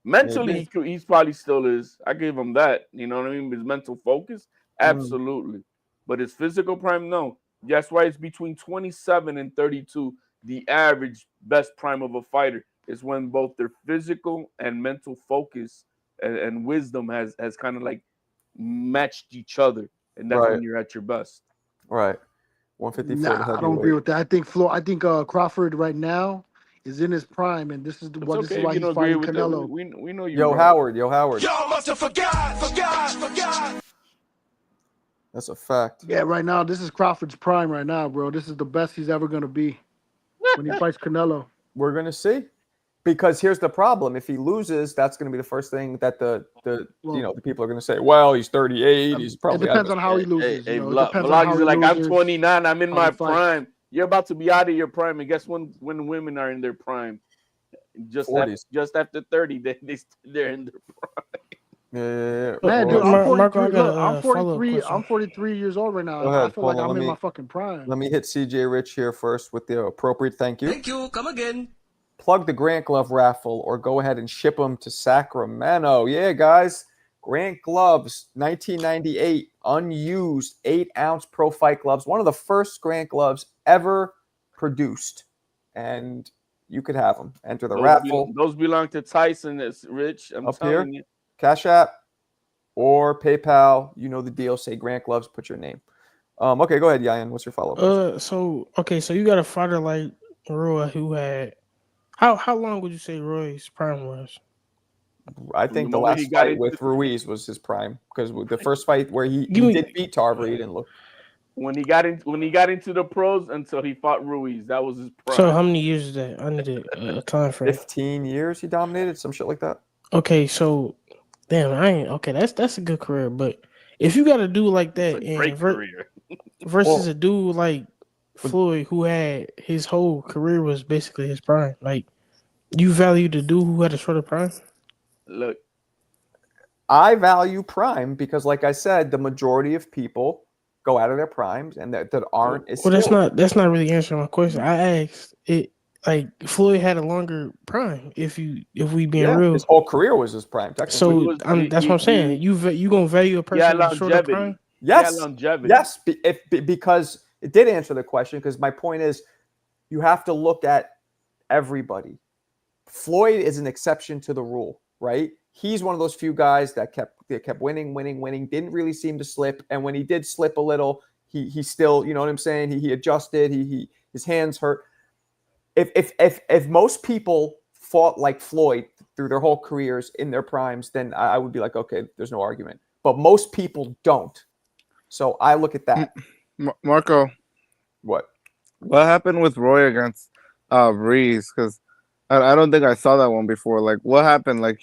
Mentally, he's probably still is. I give him that. You know what I mean? His mental focus, absolutely. But his physical prime, no. That's why it's between 27 and 32. The average best prime of a fighter is when both their physical and mental focus and wisdom has kind of like matched each other. And that's when you're at your best. Right. 154. I don't agree with that. I think Crawford right now is in his prime, and this is why he's fighting Canelo. We know you. Yo, Howard. Y'all must have forgot. That's a fact. Yeah, right now this is Crawford's prime right now, bro. This is the best he's ever gonna be when he fights Canelo. We're gonna see. Because here's the problem: if he loses, that's going to be the first thing that the people are going to say. Well, he's 38. He's probably. It depends on how he loses. He's like, I'm 29. I'm in my prime. You're about to be out of your prime, and guess when women are in their prime? Just after 30, they're in their prime. Yeah. Man, dude, I'm 43. I'm 43 years old right now. I feel like I'm in my fucking prime. Let me hit CJ Rich here first with the appropriate thank you. Thank you. Come again. Plug the Grant Glove raffle or go ahead and ship them to Sacramento. Yeah, guys. Grant Gloves, 1998, unused 8-ounce Pro Fight gloves. One of the first Grant Gloves ever produced. And you could have them. Enter the raffle. Those belong to Tyson. It's Rich. I'm telling you. Cash App or PayPal. You know the deal. Say Grant Gloves. Put your name. Okay, go ahead, Yayan. What's your follow-up? So you got a fighter like Roy, who had how long would you say Roy's prime was? I From the think the moment he last got fight into with Ruiz was his prime because the first fight where he Give me- did beat Tarver, he didn't look. when he got into the pros until he fought Ruiz, that was his prime. So how many years is that? I need a time frame. 15 years he dominated, some shit like that. Okay, so damn, I ain't okay. That's a good career, but if you got to do like that It's a great and career. versus a dude like Floyd who had his whole career was basically his prime, like you value the dude who had a shorter prime. Look, I value prime because, like I said, the majority of people go out of their primes and that aren't as Well, skilled. that's not really answering my question. I asked it like Floyd had a longer prime. If we being real, his whole career was his prime. Technically. so that's what I'm saying. You gonna value a person with a shorter longevity. prime? Yes, longevity. yes. Because it did answer the question. Because my point is, you have to look at everybody. Floyd is an exception to the rule, right? He's one of those few guys that kept winning, didn't really seem to slip, and when he did slip a little, he still, you know what I'm saying? He adjusted. His hands hurt. If most people fought like Floyd through their whole careers in their primes, then I would be like, okay, there's no argument. But most people don't. So I look at that. Marco, what happened with Roy against Reese? Because I don't think I saw that one before. Like, what happened? Like,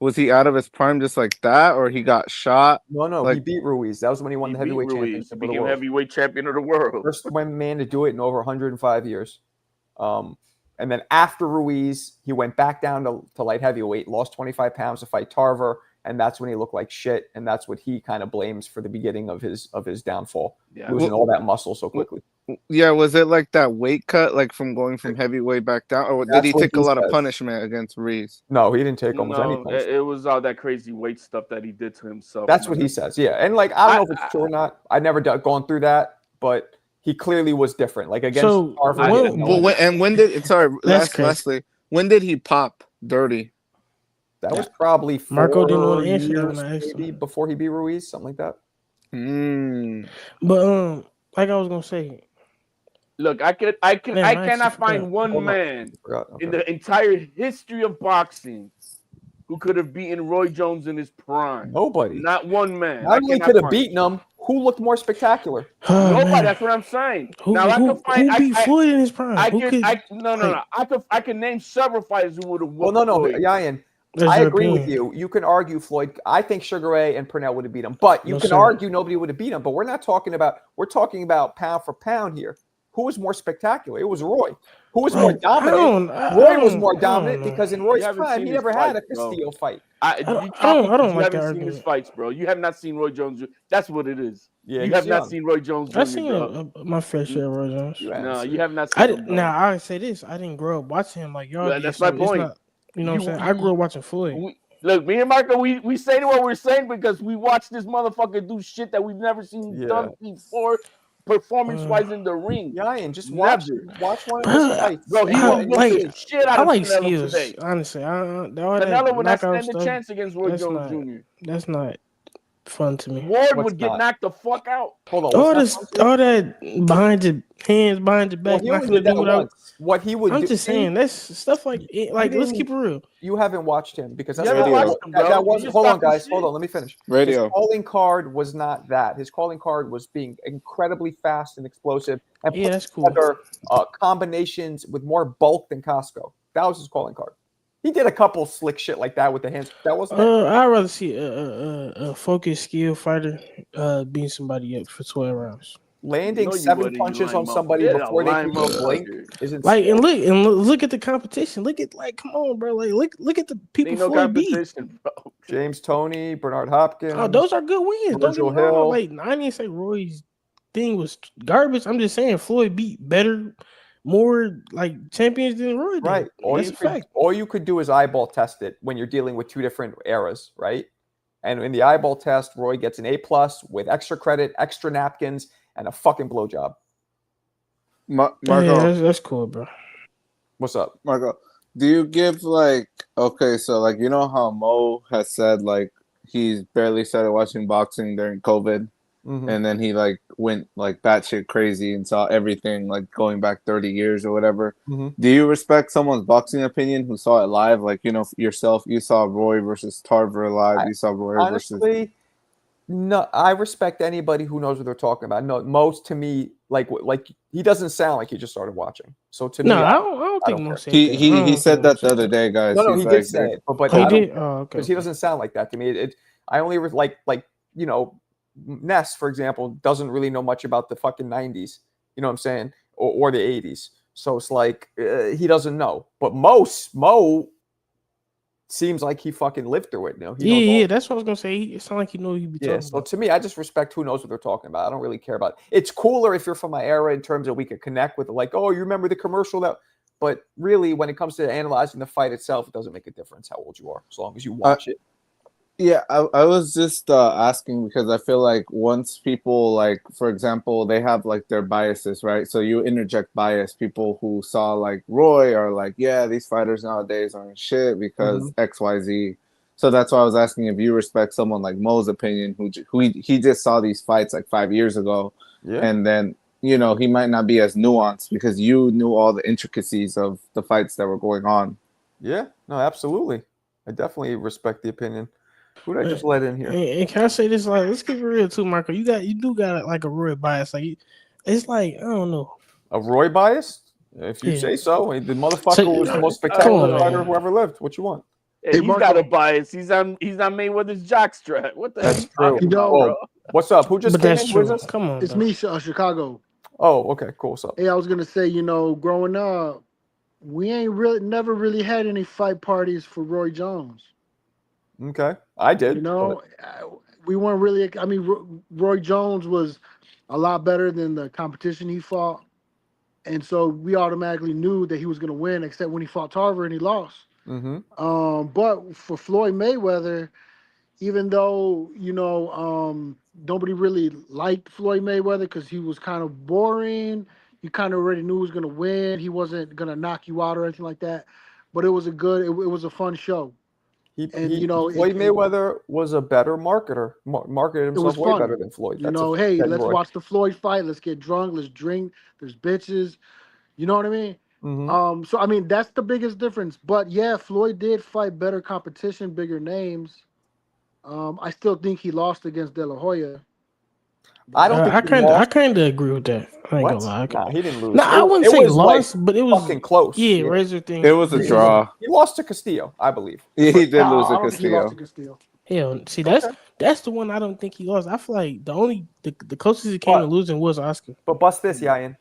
was he out of his prime just like that, or he got shot? No, like, he beat Ruiz. That was when he won the heavyweight championship of the world. Heavyweight champion of the world. First man to do it in over 105 years. And then after Ruiz, he went back down to light heavyweight, lost 25 pounds to fight Tarver, and that's when he looked like shit. And that's what he kind of blames for the beginning of his downfall, losing all that muscle so quickly. Yeah, was it like that weight cut, like from going from heavyweight back down, or did he take a lot of punishment against Reese? No, he didn't take almost any punishment. It was all that crazy weight stuff that he did to himself. That's what he says, yeah. And like, I don't know if it's true or not. I never gone through that, but he clearly was different. Like against Tarver. Lastly, when did he pop dirty? That was probably Marco didn't want to answer years, that when I asked maybe before he beat Ruiz, something like that. But like I was gonna say, look, I cannot find one man in the entire history of boxing who could have beaten Roy Jones in his prime. Nobody. Not one man. Not only could have beaten him, who looked more spectacular? Nobody. Man. That's what I'm saying. Who beat Floyd in his prime? I can name several fighters who would have. Well, no, Yayan. I agree with you. You can argue Floyd. I think Sugar Ray and Purnell would have beat him, but you can argue nobody would have beat him. But we're talking about pound for pound here. Who was more spectacular? It was Roy. Who was more dominant? Roy was more dominant because in Roy's prime, he never had a Castillo fight. I don't like that argument. His fights, bro. You have not seen Roy Jones. That's what it is. Yeah, you have not seen Roy Jones. I've seen my fair share of Roy Jones. No, you have not seen him. Now I say this: I didn't grow up watching him like y'all. That's my point. You know what I'm saying? I grew up watching Floyd. Look, me and Marco, we say what we're saying because we watched this motherfucker do shit that we've never seen done before, performance-wise in the ring. Yeah, and just watch one of his fights. Bro, he was like shit out of Canelo today. Honestly, Canelo would not stand a chance against Roy Jones Jr. That's not fun to me. Ward would get knocked the fuck out. Hold on. All that behind your hands, behind your back. What he would I'm do, just saying that's stuff like let's keep it real. You haven't watched him because that's that was. Hold on, guys. Hold on. Let me finish. Radio. His calling card was not that. His calling card was being incredibly fast and explosive and put that's cool. together combinations with more bulk than Costco. That was his calling card. He did a couple slick shit like that with the hands. That wasn't. I'd rather see a focused skill fighter beating somebody up for 12 rounds. Landing 7 punches on somebody before they can blink isn't like and look at the competition. Look at come on, bro. Like look at the people Floyd beat. Bro. James Toney, Bernard Hopkins. Oh, those are good wins. Don't get me wrong. Like I didn't say Roy's thing was garbage. I'm just saying Floyd beat better, more like champions than Roy did. Right. All you could do is eyeball test it when you're dealing with two different eras, right? And in the eyeball test, Roy gets an A+ with extra credit, extra napkins, and a fucking blowjob. Marco, yeah, that's cool, bro. What's up, Marco? Do you give so you know how Mo has said he's barely started watching boxing during COVID, and then he like went like batshit crazy and saw everything like going back 30 years or whatever. Do you respect someone's boxing opinion who saw it live? Like, you know, yourself, you saw Roy versus Tarver live. You saw Roy honestly, no, I respect anybody who knows what they're talking about. No, most to me, like he doesn't sound like he just started watching. So to me, I don't think most said that. He said that the other day, guys. No, He's he like, did say it, but he I did. don't, Oh, okay. because he doesn't sound like that to me. I only like you know, Ness, for example, doesn't really know much about the fucking 90s. You know what I'm saying, or the 80s. So it's like he doesn't know. But Mo seems like he fucking lived through it. You know, Yeah, that's what I was gonna say. It sounds like he knows you be talking so about. to me, I just respect who knows what they're talking about. I don't really care about it. It's cooler if you're from my era in terms of we could connect with it. Like, oh, you remember the commercial that? But really, when it comes to analyzing the fight itself, it doesn't make a difference how old you are, as long as you watch it. Yeah, I was just asking because I feel like once people, like, for example, they have like their biases, right? So you interject bias. People who saw like Roy are like, yeah, these fighters nowadays aren't shit because XYZ. So that's why I was asking if you respect someone like Mo's opinion, who he just saw these fights like 5 years ago, and then, you know, he might not be as nuanced because you knew all the intricacies of the fights that were going on. Yeah, no, absolutely. I definitely respect the opinion. Who did I just let in here? And can I say this? Like, let's keep it real too, Marco. You do got like a Roy bias. Like, it's like I don't know. A Roy bias? If you say so. The motherfucker was the most spectacular fighter who ever lived. What you want? Hey, he's got a bias. He's on Mayweather's jockstrap. What the hell? That's true. Bro? What's up? Who just came in? Who is this? Come on, it's me, Chicago. Oh, okay, cool. What's up? Hey, I was gonna say, you know, growing up, we ain't never really had any fight parties for Roy Jones. Okay, I did. You know, we weren't really. I mean, Roy Jones was a lot better than the competition he fought, and so we automatically knew that he was going to win. Except when he fought Tarver and he lost. But for Floyd Mayweather, even though nobody really liked Floyd Mayweather because he was kind of boring, you kind of already knew he was going to win. He wasn't going to knock you out or anything like that. But it was a was a fun show. Floyd Mayweather was a better marketer. Marketed himself way better than Floyd. Hey, let's watch the Floyd fight. Let's get drunk. Let's drink. There's bitches. You know what I mean? So I mean that's the biggest difference. But yeah, Floyd did fight better competition, bigger names. I still think he lost against De La Hoya. I don't think I kind of agree with that. I ain't gonna lie. Nah, he didn't lose. No, I wouldn't say lost, but it was fucking close. Yeah, razor thing. It was a draw. He lost to Castillo, I believe. Yeah, he did lose to Castillo. Hell, see, that's the one I don't think he lost. I feel like the closest he came to losing was Oscar. But bust this, Yayan.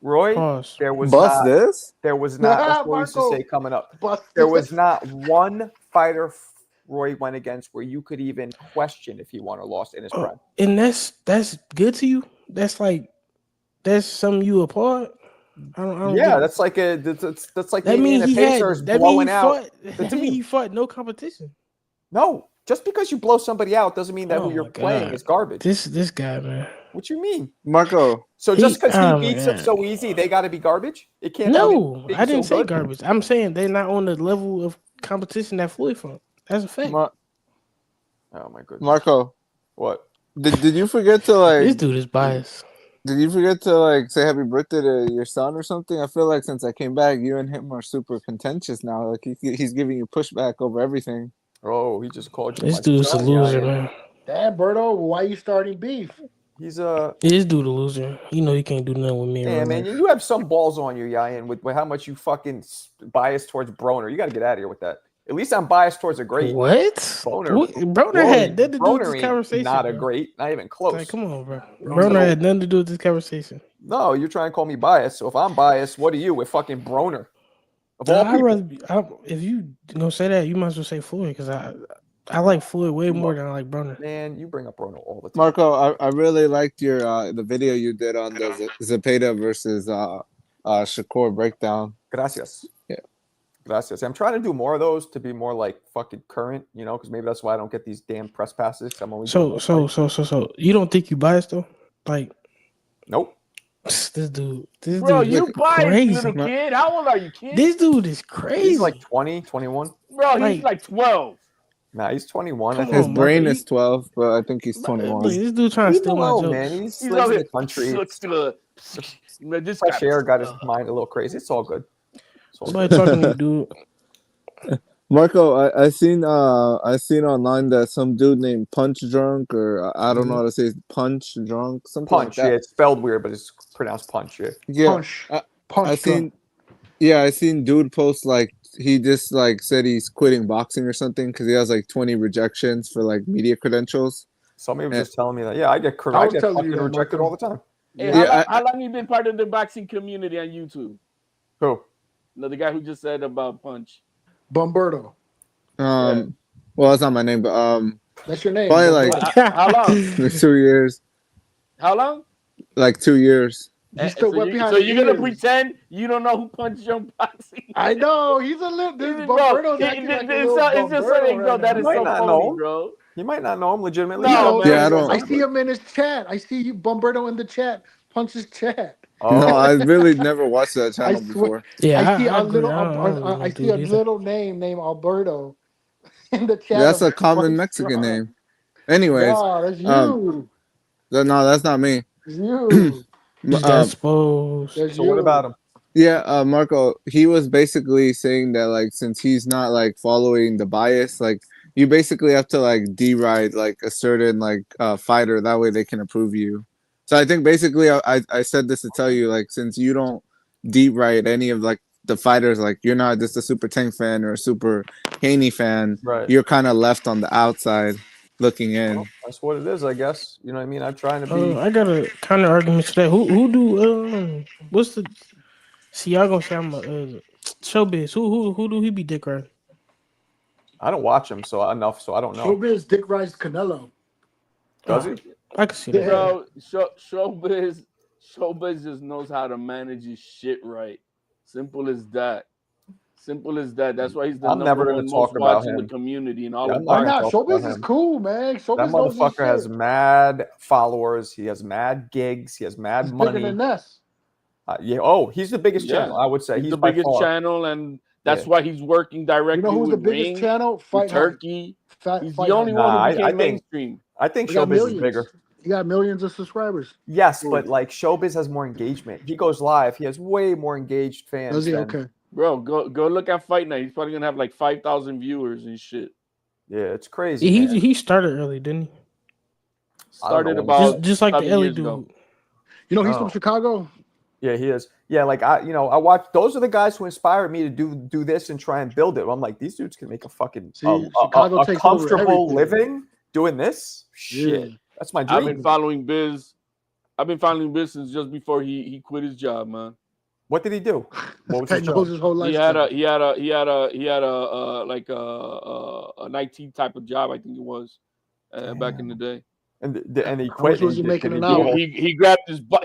Roy, there was not. That's what we used to say coming up. There was not one fighter Roy went against where you could even question if he won or lost in his prime. And that's good to you. That's something you applaud. I don't that's like that's like that mean he Pacers had, blowing out. That mean he fought no competition. No, just because you blow somebody out doesn't mean that who you're playing is garbage. This guy, man. What you mean, Marco? So just because he beats him so easy, they got to be garbage? It can't. No, I didn't say garbage. I'm saying they're not on the level of competition that Floyd fought. That's a fact. Oh my goodness, Marco. What? Did you forget to like? This dude is biased. Did you forget to like say happy birthday to your son or something? I feel like since I came back, you and him are super contentious now. Like he's giving you pushback over everything. Oh, he just called you. This dude's a loser, man. Damn, Berto, why you starting beef? He's this dude a loser. You know he can't do nothing with me. Yeah, man, you have some balls on you, Yayan, with how much you fucking biased towards Broner. You got to get out of here with that. At least I'm biased towards a great. What? Broner had nothing to do with this conversation. Not a great, not even close. Like, come on, bro. Broner had nothing to do with this conversation. No, you're trying to call me biased. So if I'm biased, what are you with fucking Broner? If you gonna say that, you might as well say Floyd because I like Floyd way more than I like Broner. Man, you bring up Broner all the time. Marco, I really liked your the video you did on the Zepeda versus Shakur breakdown. Gracias. Yeah. Gracias. I'm trying to do more of those to be more like fucking current, because maybe that's why I don't get these damn press passes. I'm always so you don't think you biased though? Like, nope. This dude bro, you biased, crazy, little kid. How old are you, kid? This dude is crazy. He's like 20, 21. Bro, he's like 12. Nah, he's 21. Come His on, brain Marco, is 12, but I think he's Look, 21. this dude trying to Leave him steal my alone, jokes. man. He He's lives over in here. the country. Man, this Fresh guy. air got his mind a little crazy. It's all good. It's all Somebody good. talking to you, dude. Marco, I seen online that some dude named Punch Drunk, or I don't know how to say it, Punch Drunk, something Punch, like that. yeah, it's spelled weird, but it's pronounced punch. Yeah. Yeah, Punch. I Punch seen. Yeah, I seen dude post like he just like said he's quitting boxing or something because he has like 20 rejections for like media credentials. Somebody was And- just telling me that. Yeah, I get I was telling fucking you that, rejected Marco. all the time. Hey, Yeah, how long you been part of the boxing community on YouTube? Who? No, the guy who just said about Punch. Bomberto. Well, that's not my name, but That's your name. probably like Bomberto. How long? 2 years, How long? like 2 years. He's still wet behind So the you're gonna ears. pretend you don't know who Punch Young Boxing? I know he's a little. This Bro, Bomberto's acting like a little it's just something, Bomberto bro. right That now. is Might so not funny, know him. bro. He might not know him legitimately. He No, knows man. Yeah, I him. don't- I see him in his chat. I see you, Bomberto, in the chat. Punch's chat. Oh. No, I really never watched that channel swear- before. Yeah, I see a agree. little. I don't I really see do a it either. little name named Alberto in the chat. That's of a common Punch Mexican Drunk. name. Anyways, No, that's you. no, that's not me. It's you. Just got exposed. That's So you. what about him? Yeah, Marco, he was basically saying that like since he's not like following the bias, like you basically have to like deride like a certain like fighter, that way they can approve you. So I think basically I said this to tell you like since you don't deride any of like the fighters, like you're not just a Super Tank fan or a Super Haney fan, Right. you're kind of left on the outside looking in. Well, that's what it is, I guess. You know what I mean? I'm trying to be. I got a counter argument to that. Who do what's the? See, y'all gonna say I'm a showbiz. Who do he be dick riding? I don't watch him so enough, so I don't know. Showbiz Dick Rice Canelo. Does he? I can see that. Bro, showbiz just knows how to manage his shit right. Simple as that. Simple as that. That's why he's the I'm never number gonna one talk most about watched in the him. community and all Yeah, of I'm Why not not? talk about Showbiz is him. cool, man. Showbiz That knows his motherfucker has shit. mad followers. He has mad gigs. He has mad He's bigger money. than Ness. Yeah. Oh, he's the biggest Yeah. channel. I would say He's the by biggest far. channel, and that's Yeah. why he's working directly You know who's the with biggest Ring, channel? with Fight Night. Turkey. Fight He's Fight the only Night. one Nah, who I became think- mainstream. I think He got Showbiz is millions. bigger. He got millions of subscribers. Yes, but like Showbiz has more engagement. He goes live. He has way more engaged fans. Does he? than- Okay. Bro, go look at Fight Night. He's probably gonna have like 5,000 viewers and shit. Yeah, it's crazy. He man. he started early, didn't he? Started know. about Just like the 7 Ellie years dude. ago. You know he's Oh. from Chicago. Yeah, he is. Yeah, like I watch. Those are the guys who inspired me to do this and try and build it. I'm like, these dudes can make a fucking See, Chicago a takes over comfortable everything. living doing this. Shit, Yeah. that's my I've dream. been following Biz. I've been following Biz since just before he quit his job, man. What did he do? What was Guy his knows job? his whole life. He had a like an IT type of job, I think it was, back in the day. And he How quit. much was and he making did an do the hour? whole- He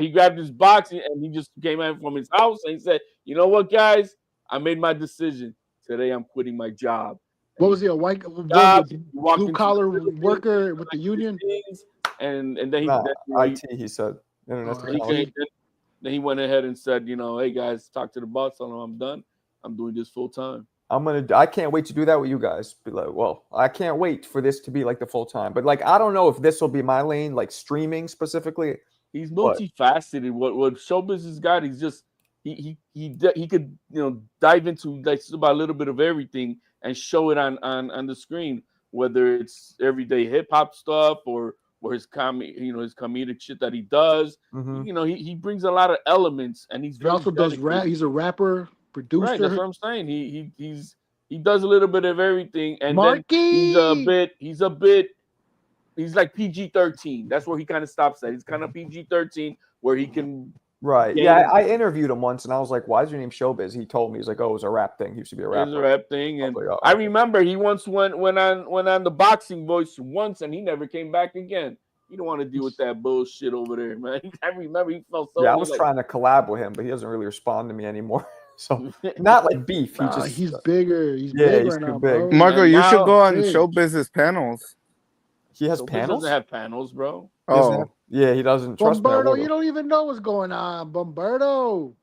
grabbed his box and he just came out from his house and he said, "You know what, guys? I made my decision. Today I'm quitting my job." What was he? A white Job, he walked blue into collar the building, worker with the union? things, and then he Nah, then IT. He said. Internet Oh, technology. then he went ahead and said, "Hey guys, talk to the boss. Tell him I'm done. I'm doing this full time." I can't wait to do that with you guys. Be like, well, I can't wait for this to be like the full time. But like, I don't know if this will be my lane, like streaming specifically. He's What? multifaceted. What Showbiz has got, he's just he could dive into like just about a little bit of everything and show it on the screen, whether it's everyday hip hop stuff or his comedic shit that he does. Mhm. He brings a lot of elements, and he's He very also does rap. dedicated. He's a rapper, producer. Right, that's what I'm saying. He does a little bit of everything, and Marky! then he's like PG-13. That's where he kind of stops at. He's kind of PG-13 where he can. Right. Yeah, I interviewed him once, and I was like, "Why is your name Showbiz?" He told me, he's like, "Oh, it was a rap thing. He used to be a There's a rapper." rap thing, and like, oh, I okay. remember he once went on the Boxing Voice once, and he never came back again. You don't want to deal with that bullshit over there, man. I remember he felt so. Yeah, I was trying to collab with him, but he doesn't really respond to me anymore. So not like beef. Nah, he's bigger. He's Yeah, big he's right too now, big. bro. Marco, And you should now- go on Big. Showbiz's panels. He has Showbiz panels. doesn't have panels, bro. He doesn't Oh, have- yeah, he doesn't. Trust me, I Bomberto, would've. you don't even know what's going on, Bomberto.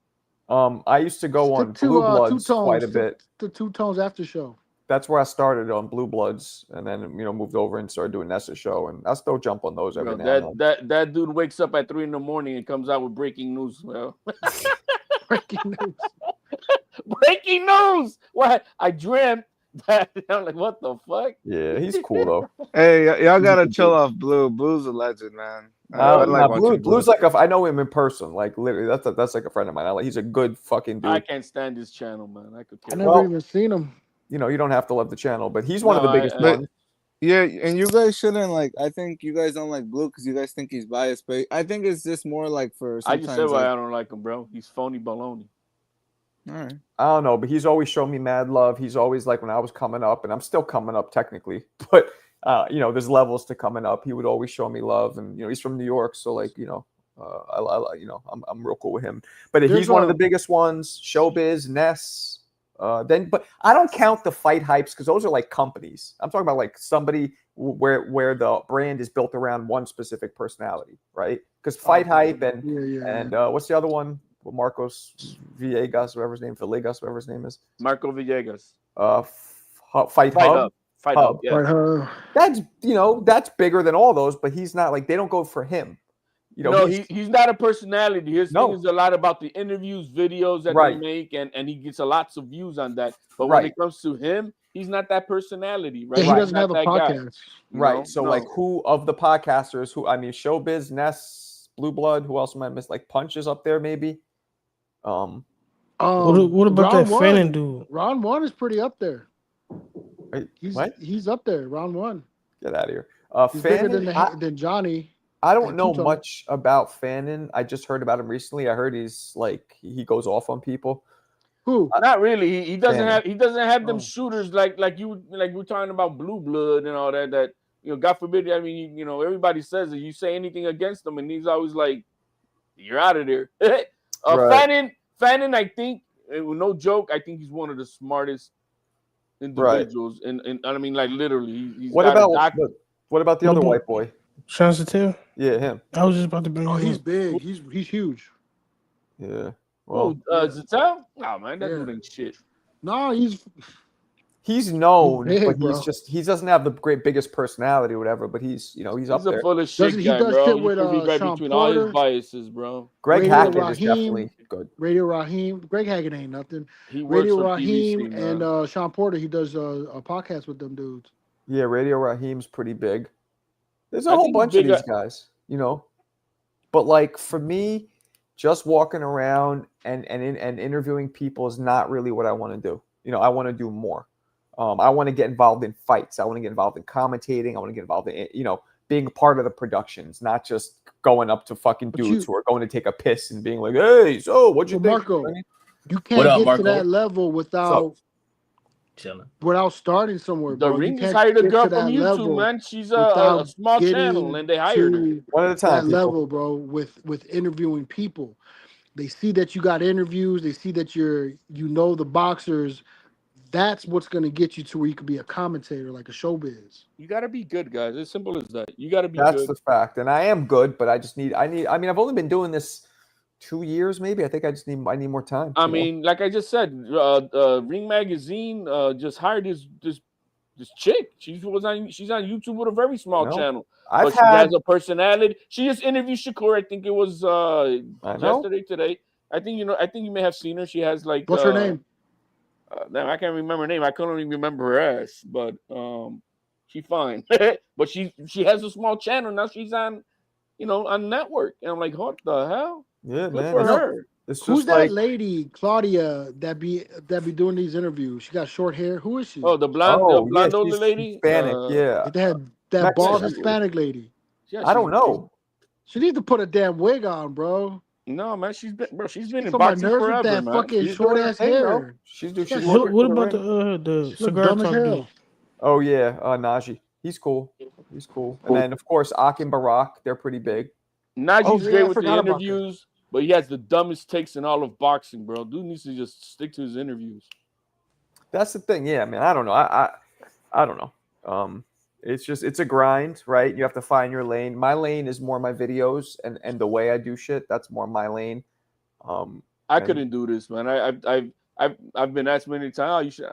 I used to go on Stick to Blue Bloods Two Tones. quite a Stick bit. to Two Tones after show. that's where I started on Blue Bloods, and then moved over and started doing Nessa's show, and I still jump on those every now and then. That dude wakes up at 3 a.m. and comes out with breaking news. Well, Breaking news. Breaking news! What? I dreamt that. I'm like, what the fuck? Yeah, he's cool though. Hey, y'all gotta chill off Blue. Blue's a legend, man. Blue's like I know him in person. Like literally, that's like a friend of mine. He's a good fucking dude. I can't stand his channel, man. I could care. I never even seen him. You don't have to love the channel, but he's one of the biggest ones. Yeah, and you guys shouldn't I think you guys don't like Blue because you guys think he's biased, but I think it's just more like for. I just said why I don't like him, bro. He's phony baloney. All right. I don't know, but he's always shown me mad love. He's always like when I was coming up, and I'm still coming up technically, but there's levels to coming up. He would always show me love, and he's from New York, so I'm real cool with him. But he's one of the biggest ones. Showbiz, Ness. But I don't count the fight hypes because those are like companies. I'm talking about like somebody where the brand is built around one specific personality, right? Because fight hype and what's the other one? Marcos Villegas, whatever his name is. Marco Villegas. Fight Hub. Fight Hub. Yeah. That's bigger than all those, but he's not like they don't go for him. He's not a personality. His thing is a lot about the interviews, videos that they make, and he gets lots of views on that. But when it comes to him, he's not that personality, right? Yeah, he doesn't have a podcast. Right. So like who of the podcasters Showbiz, Ness, Blue Blood, who else am I miss? Like Punches up there, maybe. What about that Fannin dude? Round 1 is pretty up there. Wait, he's up there. Round 1. Get out of here. He's bigger than Johnny. I don't know much about Fannin. I just heard about him recently. I heard he's like he goes off on people. Who? Not really. He doesn't have them shooters like we're talking about Blue Blood and all that. That God forbid. I mean, everybody says that you say anything against him, and he's always like, "You're out of there." Fannin, I think, no joke, I think he's one of the smartest individuals. Right. And I mean, like literally, he's what about the other white boy? Sean Satel? Yeah, him. I was just about to bring him. He's big. He's huge. Yeah. Well, Satel? Oh man, that dude ain't shit. No, he's known, big, but bro. he doesn't have the biggest personality or whatever. But he's up there. He's a full of shit guy, bro. Sit with Sean between all his biases, bro. Greg Hackett is definitely good. Radio Raheem. Greg Hackett ain't nothing. He works Radio on Raheem PBC, and Sean Porter. He does a podcast with them dudes. Yeah, Radio Raheem's pretty big. There's a whole bunch of these guys, But like for me, just walking around and interviewing people is not really what I want to do. I want to do more. I want to get involved in fights. I want to get involved in commentating. I want to get involved in, being a part of the productions, not just going up to fucking dudes who are going to take a piss and being like, "Hey, so what'd you think?" Marco, you can't get to that level without starting somewhere. The bro. Ring just hired a girl from YouTube, man. She's a small channel, and they hired her. One at a time. That level, bro, with interviewing people. They see that you got interviews. They see that the boxers. That's what's going to get you to where you could be a commentator, like a showbiz. You got to be good, guys. As simple as that. You got to be good. That's the fact. And I am good, but I mean, I've only been doing this 2 years, maybe. I think I need more time. I mean, like I just said, Ring Magazine just hired this chick. She's on YouTube with a very small channel. She has a personality. She just interviewed Shakur. I think it was yesterday, today. I think you may have seen her. She has like what's her name? I can't remember her name. I couldn't even remember her ass, but she's fine. But she has a small channel now. She's on, on network, and I'm like, what the hell? Yeah, good man. For her. Who's that lady, Claudia, that be doing these interviews? She got short hair. Who is she? Oh, the blonde older lady, Hispanic. Yeah, that bald Hispanic lady. Yeah, I don't know. She needs to put a damn wig on, bro. No, man, she's been in boxing forever, with that man. fucking short ass hair. What about the cigar talk dude? Oh yeah, Najee. He's cool. And then of course Akim Barak. They're pretty big. Najee's great with the interviews, but he has the dumbest takes in all of boxing, bro. Dude needs to just stick to his interviews. That's the thing. Yeah, man. I don't know. I don't know. It's a grind, right? You have to find your lane. My lane is more my videos and the way I do shit. That's more my lane. I couldn't do this, man. I've been asked many times. Oh, you should.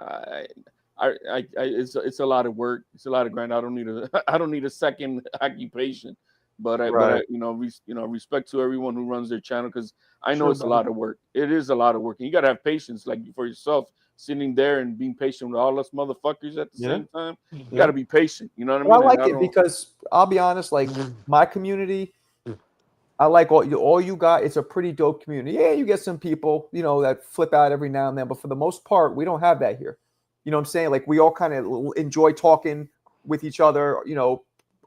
it's a lot of work. It's a lot of grind. I don't need a second occupation. But respect to everyone who runs their channel, because I know it's a lot of work. It is a lot of work, and you gotta have patience, like for yourself, sitting there and being patient with all us motherfuckers at the same time. You gotta be patient. You know what I mean? I like it because I'll be honest, like my community, I like all you got. It's a pretty dope community. Yeah, you get some people, that flip out every now and then, but for the most part, we don't have that here. You know what I'm saying? Like we all kind of enjoy talking with each other,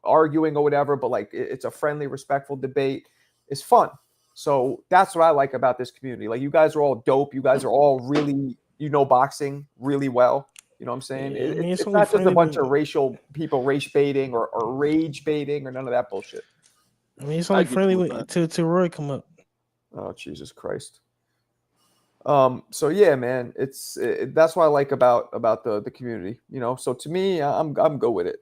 arguing or whatever, but like it's a friendly, respectful debate. It's fun. So that's what I like about this community. Like you guys are all dope. You guys are all really, boxing really well. You know what I'm saying? It's not just a bunch of racial people race baiting or rage baiting or none of that bullshit. I mean, it's only friendly till Roy come up. Oh, Jesus Christ. So yeah, man, that's what I like about the community, so to me, I'm good with it.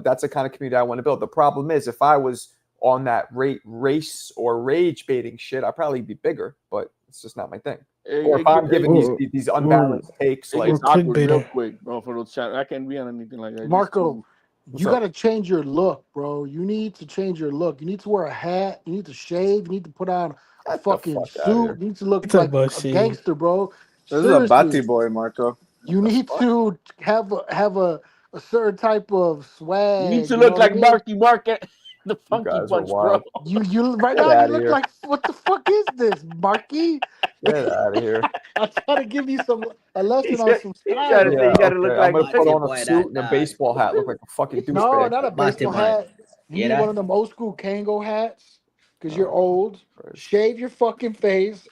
That's the kind of community I want to build. The problem is if I was on that race or rage baiting shit, I'd probably be bigger, but it's just not my thing. Or if I'm giving these unbalanced takes, like real quick, bro, for those channels, I can't be on anything like that. Marco, you got to change your look, bro. You need to change your look. You need to wear a hat. You need to shave. You need to put on a fucking suit. You need to look like a gangster, bro. This is a Bati boy, Marco. You need to have a certain type of swag. You need to look like Marky Mark at the Funky Punch, bro. You right now you look like, what the fuck is this, Marky? Get out of here. I'm trying to give you a lesson on some style. You gotta look like I'm gonna put on a suit and a baseball hat, look like a fucking douchebag. No, not a baseball hat. You need one of them old school Kango hats because you're old. Shave your fucking face.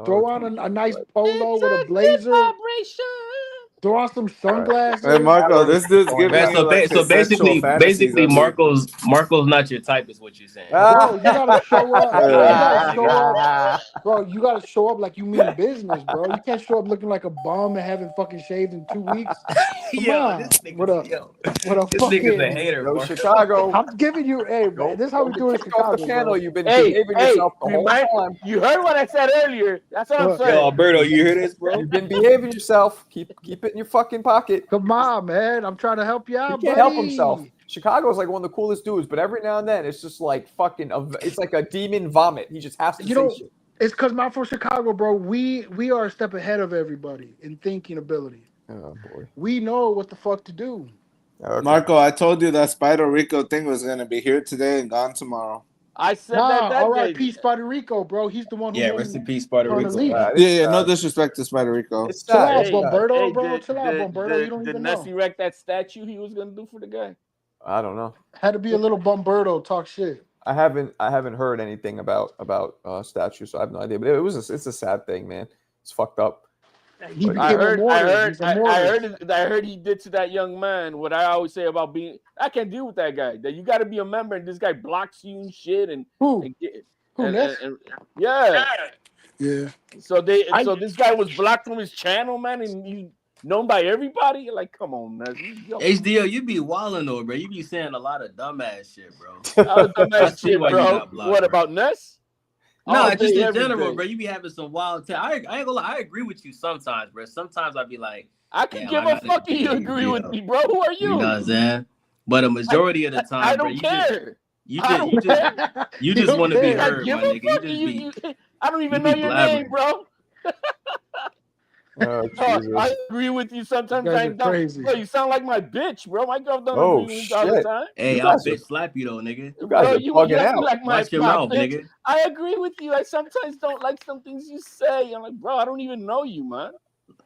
Throw on a nice polo with a blazer. Throw on some sunglasses. Hey Marco, this dude's giving me so basically Marco's not your type, is what you're saying. Bro, you gotta show up. Bro, you gotta show up like you mean business, bro. You can't show up looking like a bum and haven't fucking shaved in 2 weeks. Come on. This nigga's a hater, bro. Chicago. I'm giving you, bro, this is how we do it in Chicago. The channel, you've been behaving yourself the whole time. You heard what I said earlier. That's what I'm saying. Yo, Alberto, you hear this, bro? You've been behaving yourself. Keep it in your fucking pocket. Come on, man. I'm trying to help you out. He can't help himself. Chicago's like one of the coolest dudes, but every now and then it's just like fucking. It's like a demon vomit. He just has to say shit. It's because I'm from Chicago, bro. We are a step ahead of everybody in thinking ability. Oh boy. We know what the fuck to do. Okay. Marco, I told you that Spider Rico thing was gonna be here today and gone tomorrow. I said that R.I.P. Spider Rico, bro. He's the one who rest in peace, Spider Rico. No disrespect to Spider Rico. Chill out, Bomberto, bro. Chill out, Bomberto. You don't even know. Did Ness erect that statue he was gonna do for the guy? I don't know. Had to be a little Bomberto talk shit. I haven't heard anything about statues, so I have no idea. But it's a sad thing, man. It's fucked up. I heard he did to that young man what I always say about being. I can't deal with that guy. That you got to be a member, and this guy blocks you and shit. And yeah. So this guy was blocked from his channel, man, and he's known by everybody. Like, come on, man. HDL, you be wilding though, bro. You be saying a lot of dumbass shit, bro. Dumbass shit, bro. What about Ness? No, just in general, bro. You be having some wild. I ain't gonna lie. I agree with you sometimes, bro. Sometimes I be like, I can give a fuck if you agree with me, bro. Who are you? You know what I'm saying? But a majority of the time, I don't care. You just want to be heard, my nigga. I don't even know your name, bro. I agree with you sometimes. I don't. Bro, you sound like my bitch, bro. My girl don't agree with me all the time. Hey, I'll bitch slap you though, nigga. You guys are bugging out. Like watch your mouth, nigga. I agree with you. I sometimes don't like some things you say. I'm like, bro, I don't even know you, man.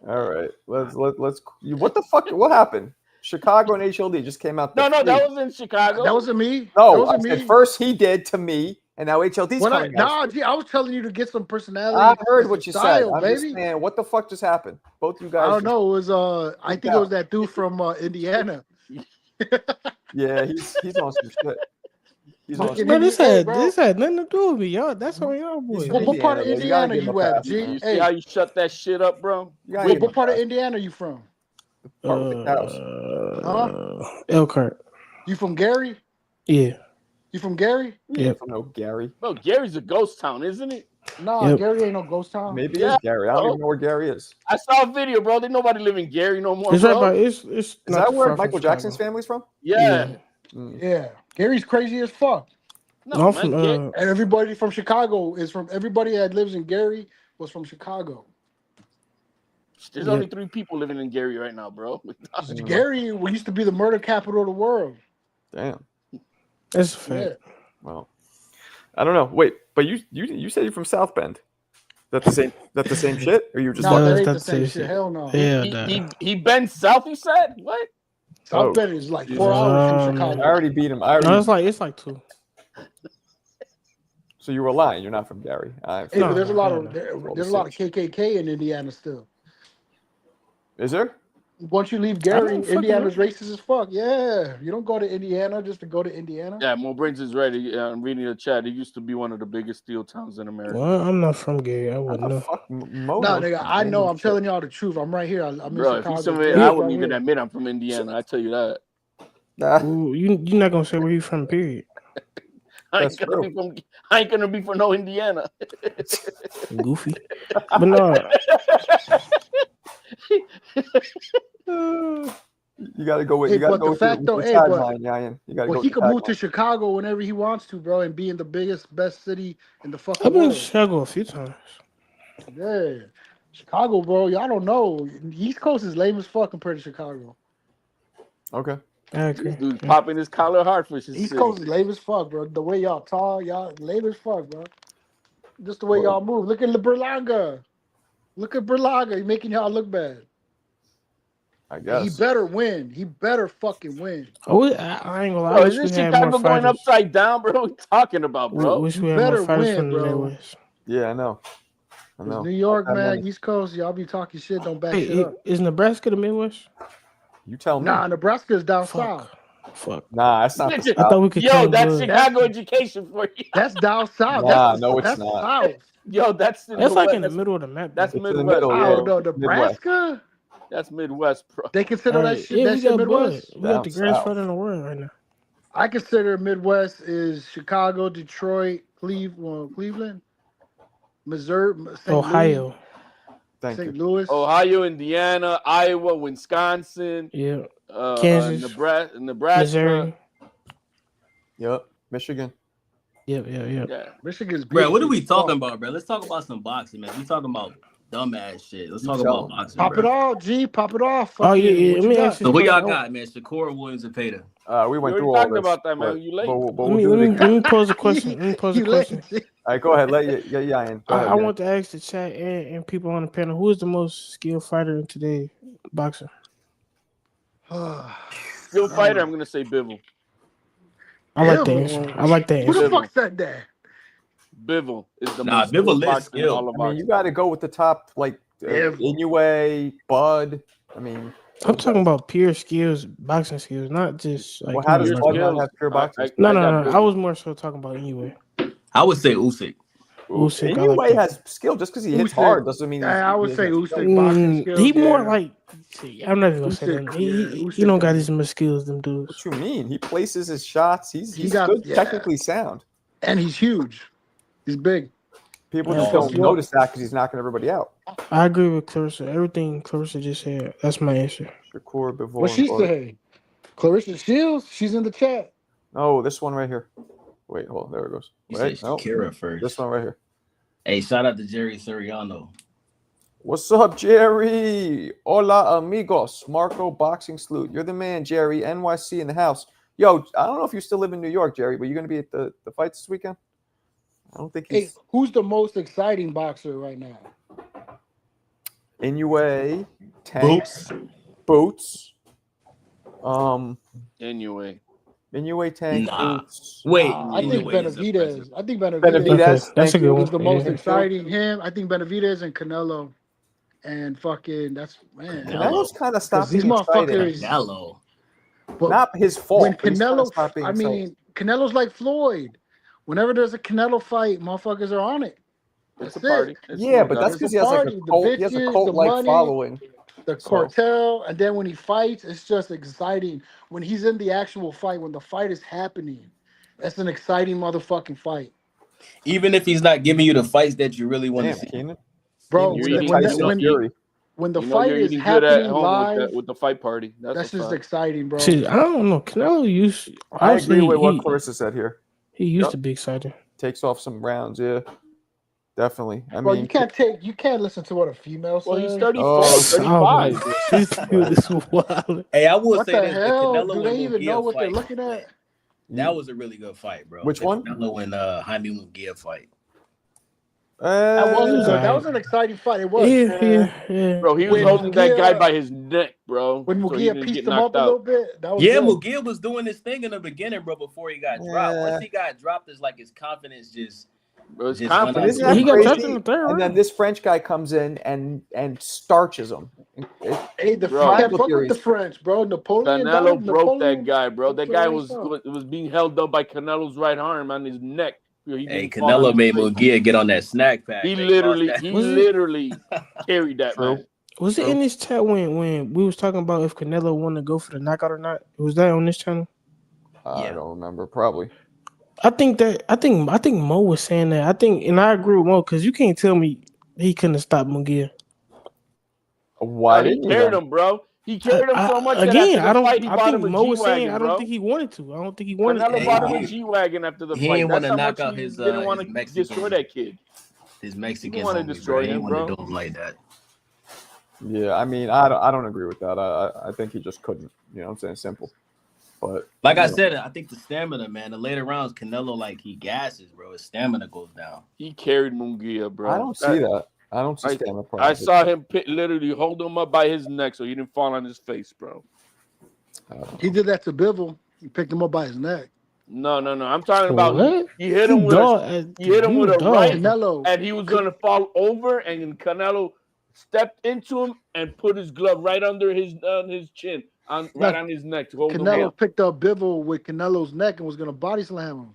All right, let's. What the fuck? What happened? Chicago and HLD just came out. No, that was in Chicago. That wasn't me. No, I said first he did to me. And now HLD's coming out. I was telling you to get some personality. I heard what you said. I'm baby. just saying, what the fuck just happened? Both you guys. I don't know. It was I think it was that dude from Indiana. Yeah, he's on some shit. This had nothing to do with me, y'all. That's on y'all boys. What part of Indiana you at, G? You see how you shut that shit up, bro? What part of Indiana you from? Elkhart. You from Gary? Yeah. You from Gary? Yeah. No, Gary. No, Gary's a ghost town, isn't it? Nah, Yep. Gary ain't no ghost town. Maybe Yeah, it's Gary. I don't bro. even know where Gary is. I saw a video, bro. There's nobody live in Gary no more, It's right bro. by. It's Is not that where far from Michael Chicago. Jackson's family's from? Yeah. Yeah, Gary's crazy as fuck. No, I'm man. from. And everybody from Chicago is from. Everybody that lives in Gary was from Chicago. There's Yeah. only 3 people living in Gary right now, bro. Gary used to be the murder capital of the world. Damn. That's a fact. Yeah. Well, I don't know. Wait, but you said you're from South Bend. That the same shit? Or you just No, No, that it's ain't not the the same same shit. shit. Hell no. Yeah, He bends south, you said? What? South Bend is like 4 hours from Chicago. I already beat him. No, it's like 2. So you were lying. You're not from Gary. Hey, but there's a lot of KKK in Indiana still. Is there? Once you leave Gary, Indiana's racist as fuck. Yeah, you don't go to Indiana just to go to Indiana. Yeah, Mo Brains is right. I'm reading the chat. It used to be one of the biggest steel towns in America. Well, I'm not from Gary. I wouldn't know. Nah, nigga, I know. I'm telling y'all the truth. I'm right here. I'm in Bro, if Chicago. he's somewhere, I wouldn't even admit I'm from Indiana. I tell you that. Ooh, you're not gonna say where you from, period. I ain't gonna be from no Indiana. Goofy. But no. You gotta go with Hey, you gotta but go the with fact your though, hey, but tagline, Yayan. You gotta go he with could the move to tagline. Chicago whenever he wants to, bro, and be in the best city in the fucking I've been to world. Chicago a few times. Yeah, Chicago, bro. Y'all don't know. East Coast is lame as fuck compared to Chicago. Okay. I agree. This dude's popping his collar hard for his East city. Coast is lame as fuck, bro. The way y'all talk, y'all lame as fuck, bro. Just the way y'all move. Look at Berlanga. Look at Berlanga. He's making y'all look bad. I guess. He better win. He better fucking win. I ain't gonna lie. Bro, I wish is we this had Chicago more going fighters. upside down, bro? What you talking about, bro? Wish You we had more better fighters win, from the bro. Midwest. Yeah, I know. I know. New York, Have man, money. East Coast, y'all be talking shit. Don't back shit Hey, up. is Nebraska the Midwest? You tell me. Nah, Nebraska's down south. Fuck. Nah, that's not the I thought South. we could Yo, claim that's blood. Chicago education for you. That's down south. Nah, no, it's that's not. south. Yo, that's in That's the like West. in the middle of the map. That's It's in the Midwest. middle, I yeah. don't know. Midwest. Nebraska? That's Midwest, bro. They consider that shit we got blood. Midwest? We got the Down greatest south. fighter in the world right now. I consider Midwest is Chicago, Detroit, Cleveland, Missouri, St. Ohio. St. Louis. Ohio, Indiana, Iowa, Wisconsin, Yeah. Kansas, Nebraska. Missouri. Yep. Michigan. Yep. Yeah. Michigan's Bro, what are beautiful we as talking fuck. about, bro? Let's talk about some boxing, man. We talking about dumbass shit. Let's You talk tell about 'em. boxing, Pop bro. it off, G. Pop it off. Oh, yeah. What Let you me got? ask you So a what y'all question. got, man? Shakur, Williams, and Zepeda. We went We through already all talked this. about that, man. You late. But Let we'll do it again. me pose a question. Let me pose a You late, question. G. All right, go ahead. Let Yayan. Go ahead. I Yayan. want to ask the chat and people on the panel, who is the most skilled fighter in today's boxing? Skilled fighter, I'm gonna say Bivol. I like that answer. I like that Who the answer. fuck said that? Bivol is the Nah, most Bivol skilled is boxer in all skilled. of I mean, you boxing. got to go with the top, like Inoue, Bud. I mean, I'm talking about pure skills, boxing skills, not just like. well, how does Pure Bud not skills. have pure boxing? No. got I Bivol. was more so talking about anyway. I would say Usyk. Usyk, I Inoue like that. has skill. Just because he hits Usyk. hard doesn't mean I would say Usyk. Usyk boxing skills. He more yeah. like. See, I'm not even gonna say Usyk, that. yeah, He Usyk don't got is- as much skills them dudes. What you mean? He places his shots. He's got- good, yeah. technically sound. And he's huge. He's big. People Yeah, just for don't sure. notice that because he's knocking everybody out. I agree with Clarissa. Everything Clarissa just said. That's my answer. Shakur, Bivol, What she and Bud. say? Clarissa Shields? She's in the chat. Oh, this one right here. Wait, hold on. There it goes. You Wait, said Shakira first. This one right here. Hey, shout out to Jerry Suriano. What's up, Jerry? Hola, amigos. Marco Boxing Salute. You're the man, Jerry. NYC in the house. Yo, I don't know if you still live in New York, Jerry, but you're going to be at the fights this weekend? I don't think Hey, he's... who's the most exciting boxer right now? Inoue, Tanks, Boots. Anyway. Inoue, Tank, Nah. Boots. Wait, I think Inoue is Benavidez. impressive. I think Benavidez Benavidez. That's Thank a good you. one. is the most Yeah. exciting. Him, I think Benavidez and Canelo, and fucking that's man. Canelo's kind of Because stopped these being exciting. motherfuckers. Canelo. But Not his fault. when but he's kinda Canelo, stopped being I exciting. mean, Canelo's like Floyd. Whenever there's a Canelo fight, motherfuckers are on it. It's That's a party. it. It's Yeah, no but doubt. that's because he has like a The cult. He has a bitches, cult-like the money, following. the So- cartel, and then when he fights, it's just exciting. When he's in the actual fight, when the fight is happening, that's an exciting motherfucking fight. Even if he's not giving you the fights that you really want to see. Keenan. Bro, You're when eating the, Tyson Fury. when the You know fight you're is eating good at happening home live, with the fight party. that's a just fact. exciting, bro. Shit, I don't know. Canelo used. I agree with what Clarissa said here. He used to be exciting. Takes off some rounds, yeah. Definitely. I Bro, mean, you can't listen to what a female says. Well, he's 34, Oh, 35. This dude is wild. Hey, I will What say the this: hell? the Canelo Do and they even Munguia know what they're fight, looking at? that was a really good fight, bro. Which the one? Canelo and Jaime Munguia fight. That was an exciting fight. It was. Yeah. Bro, he was When holding that guy Munguia- by his neck, bro. When so he Munguia didn't pieced get him up knocked a little out. bit, that was Yeah, good. Munguia was doing this thing in the beginning, bro, before he got dropped. Once he got dropped, it's like his confidence just. Bro, his Just confidence. Isn't that He got crazy? touched in the third And then round. this French guy comes in and starches him. Hey, you Bro. can't fuck with the French, bro. Napoleon. Canelo broke Napoleon, that guy, bro. That guy was Napoleon was being held up by Canelo's right arm on his neck. He Hey, didn't fall on Canelo his made face. Munguia get on that snack pack. He They literally, lost that. carried that man. Was it in this chat when we was talking about if Canelo wanted to go for the knockout or not? Was that on this channel? I don't remember. Probably. I think Mo was saying that. And I agree with Mo because you can't tell me he couldn't have stopped Munguia. Why he didn't he carried then? him, bro? He carried him so much that Again, after the fight, he I bought think him a Mo was saying G-Wagon, I don't bro. think he wanted to. I don't think he wanted Canelo to. bought him a G-Wagon after the He fight. ain't That's wanna how knock much out he his, didn't want his to Mexican- destroy that kid. His Mexican He wanted to homies, destroy bro. He him, ain't want bro. to do him like that. Yeah, I mean, I don't agree with that. I think he just couldn't. You know what I'm saying? Simple. But Like I said, I think the stamina, man. The later rounds, Canelo he gasses, bro. His stamina goes down. He carried Munguia, bro. I don't see that. I don't see stamina I problems. saw him literally hold him up by his neck so he didn't fall on his face, bro. He did that to Bivol. He picked him up by his neck. No. I'm talking about What? he hit him with a right, Canelo. and he was gonna fall over, and Canelo stepped into him and put his glove right under his chin, right on his neck to hold him Canelo up. picked up Bivol with Canelo's neck and was gonna body slam him.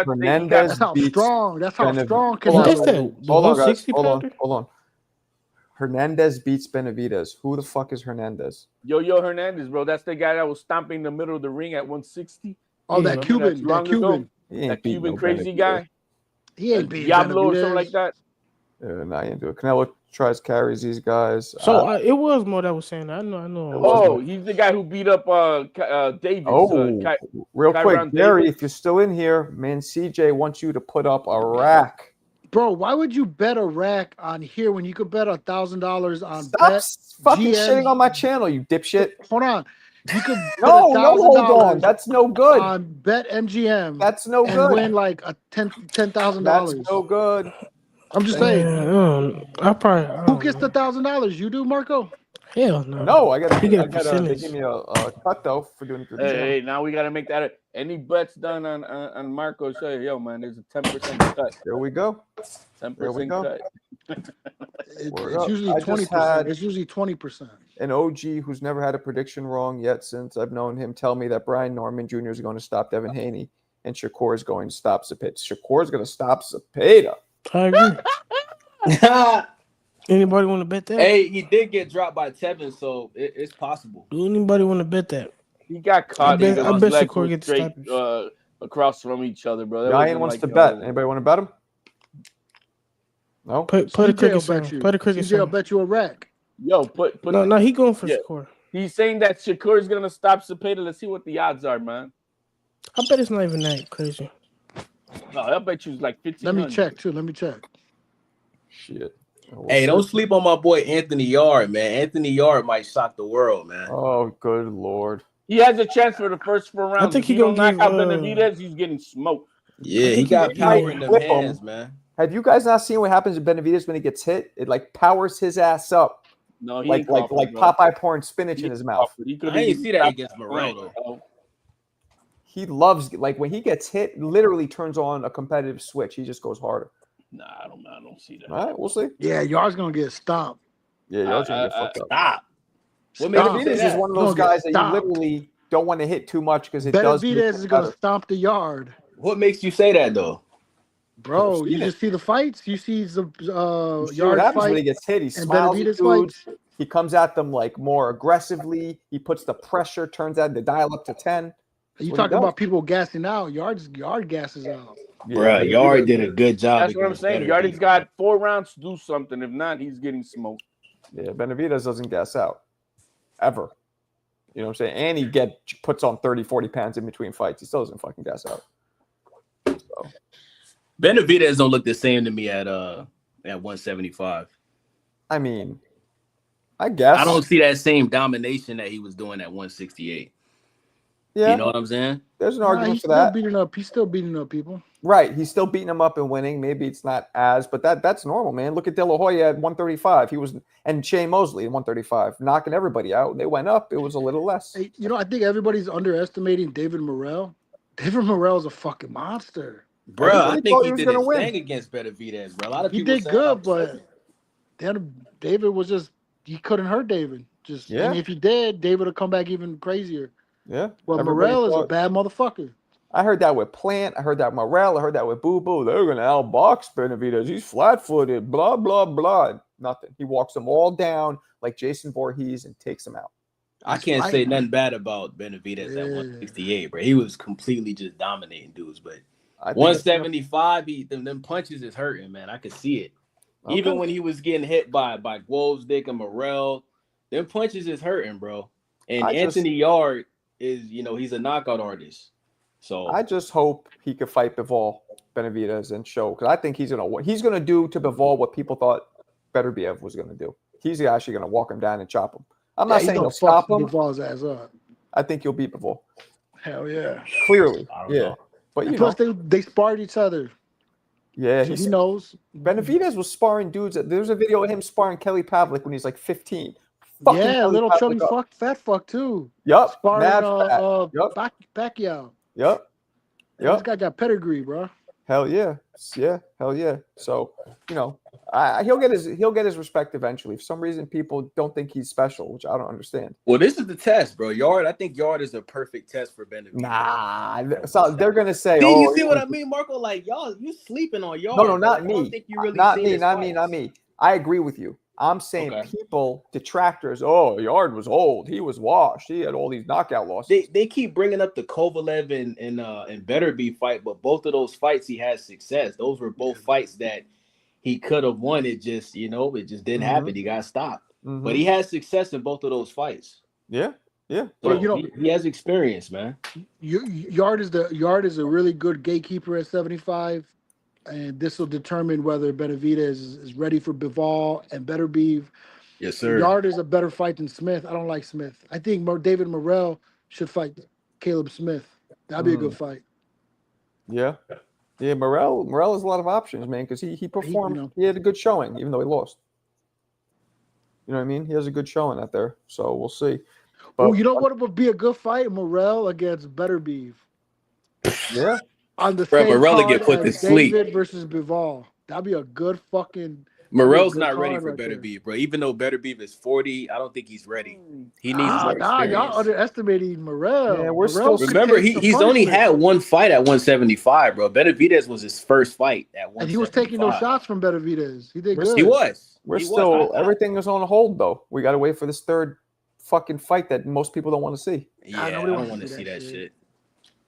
Hernandez That's how beats strong. That's how strong Hold on, Canelo is. Hold on, guys. 160 Hold on. pounder? Hold on. Hernandez beats Benavidez. Who the fuck is Hernandez? Yo Hernandez, bro. That's the guy that was stomping the middle of the ring at 160. Oh, that Cuban. That Cuban. That Cuban crazy guy. He ain't beating Diablo or Benavidez. something like that. Nah, he ain't do it. Canelo carries these guys. So it was Mo that was saying that. I know. Oh, he's the guy who beat up Davis. Real Kyron quick, Gary, Davis. if you're still in here, man, CJ wants you to put up a rack. Bro, why would you bet a rack on here when you could bet $1,000 on Stop bet fucking GM? shitting on my channel, you dipshit. Hold on. You could No, bet hold on. $1,000 That's no good. on bet MGM. That's no and good. win like a $10,000. That's no good. I'm just saying. Who gets the $1,000? You do, Marco? Hell no. No, I got. He get a They percentage. give me a cut though for doing it through the channel. Hey, now we gotta make that. Any bets done on Marco? Say, yo, man, there's a 10% cut. There we go. 10% go. cut. It's usually I just 20%. had It's usually 20%. an OG who's never had a prediction wrong yet since I've known him tell me that Brian Norman Jr. is going to stop Devin Haney and Shakur is going to stop Zepeda. Shakur is going to stop Zepeda. I agree. Anybody want to bet that? Hey, he did get dropped by Tevin, so it's possible. Do anybody want to bet that? He got caught. I bet because his legs Shakur were gets straight stoppage. across from each other, bro. That Ryan wasn't wants like, to bet. Anybody want to bet him? No. Put a CJ will cricket bet sound. you. Put a cricket CJ will sound. bet you a rack. Yo, put. No, he going for Yeah. Shakur. He's saying that Shakur is gonna stop Zepeda. Let's see what the odds are, man. I bet it's not even that crazy. No, I bet you it's like 15. Let me check too. Let me check. Shit. Hey, don't sleep on my boy Anthony Yard, man. Anthony Yard might shock the world, man. Oh, good lord. He has a chance for the first 4 rounds. I think If he don't gonna knock give, out Benavidez, he's getting smoked. Yeah, he got power in them flip him. hands, man. Have you guys not seen what happens to Benavidez when he gets hit? It like powers his ass up. No, he like ain't Crawford, bro. Popeye pouring spinach in his mouth. He I ain't see that against Morel, though. He loves when he gets hit, literally turns on a competitive switch. He just goes harder. Nah, I don't see that. All right, we'll see. Yeah, Yard's gonna get stomped. Yeah, Yard's gonna get fucked up. Stop. What makes you say Benavidez that? is one of those Gonna get guys that you stomped. literally don't want to hit too much because it does. Benavidez is gonna stomp the Yard. What makes you say that, though? Bro, you just see the fights. You see the See what Yard happens fight when he gets hit. He and smiles at Benavidez dudes. fights. He comes at them like more aggressively. He puts the pressure, turns out the dial up to 10. You talking about people gassing out? Yard gasses out. Yeah, Bruh, Yard did a good job. That's what I'm saying. Yardy's got 4 rounds to do something. If not, he's getting smoked. Yeah, Benavidez doesn't gas out. Ever. You know what I'm saying? And he puts on 30, 40 pounds in between fights. He still doesn't fucking gas out. So. Benavidez don't look the same to me at 175. I mean, I guess. I don't see that same domination that he was doing at 168. Yeah. You know what I'm saying? There's an argument for that. He's still beating up people. Right. He's still beating them up and winning. Maybe it's not but that's normal, man. Look at De La Hoya at 135. And Shane Mosley at 135, knocking everybody out. They went up. It was a little less. Hey, I think everybody's underestimating David Morrell. David Morrell's a fucking monster. Bro, I think he did his thing against Benavidez, bro. A lot of people did good, but David was he couldn't hurt David. And if he did, David would come back even crazier. Yeah. Well, Morrell is a bad motherfucker. I heard that with Plant. I heard that with Morrell. I heard that with Boo Boo. They're going to outbox Benavidez. He's flat-footed. Blah, blah, blah. Nothing. He walks them all down like Jason Voorhees and takes them out. I can't say nothing bad about Benavidez at 168, bro. He was completely just dominating dudes. But 175, them punches is hurting, man. I could see it. Okay. Even when he was getting hit by Wolfsdick and Morrell, them punches is hurting, bro. And Anthony Yard is, he's a knockout artist. So I just hope he could fight Bivol Benavidez and show, because I think he's gonna do to Bivol what people thought Beterbiev was gonna do. He's actually gonna walk him down and chop him. I'm not saying he'll stop him. Bivol's ass up. I think he'll beat Bivol. Hell yeah. Clearly, yeah. But plus they sparred each other. Yeah, so he knows. Benavidez was sparring dudes. There's a video of him sparring Kelly Pavlik when he's like 15. Fucking Kelly little Pavlik chubby fat fuck too. Yup. Sparring Pacquiao. Yep. This guy got pedigree, bro. Hell yeah. Yeah. Hell yeah. So, he'll get his respect eventually. For some reason, people don't think he's special, which I don't understand. Well, this is the test, bro. I think Yard is a perfect test for Benavidez. Nah. So they're gonna say, you see what I mean, Marco? Like, y'all, you sleeping on Yard. No, not me. I don't think you really not me. I agree with you. I'm saying people, detractors, Yard was old. He was washed. He had all these knockout losses. They keep bringing up the Kovalev and Beterbiev fight, but both of those fights he had success. Those were both fights that he could have won. It just, it just didn't happen. He got stopped. But he had success in both of those fights. Yeah. Yeah. So he has experience, man. Yard is a really good gatekeeper at 75. And this will determine whether Benavidez is ready for Bivol and Beterbiev. Yes, sir. Yard is a better fight than Smith. I don't like Smith. I think David Morrell should fight Caleb Smith. That'd be a good fight. Yeah. Yeah, Morrell has a lot of options, man, because he performed. He had a good showing, even though he lost. You know what I mean? He has a good showing out there. So we'll see. But you know what would be a good fight? Morrell against Beterbiev. Yeah. On the same Morrell card get put to sleep. David versus Bivol. That'd be a good fucking. Morrell's not ready for Beterbiev, bro. Even though Beterbiev is 40, I don't think he's ready. He needs more experience. Y'all underestimating Morrell. Yeah, we're still. Remember, he's only had one fight at 175, bro. Beterbiev was his first fight at 175. And he was taking those shots from Beterbiev. He did good. He was. Everything is on hold, though. We got to wait for this third fucking fight that most people don't want to see. Yeah, I don't want to see that shit.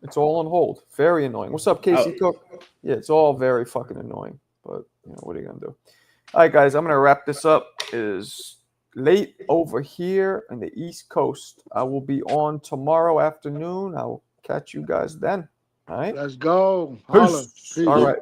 It's all on hold. Very annoying. What's up, Casey Cook? Yeah, it's all very fucking annoying. But what are you gonna do? All right, guys, I'm gonna wrap this up. It is late over here on the East Coast. I will be on tomorrow afternoon. I will catch you guys then. All right. Let's go. Peace. All right.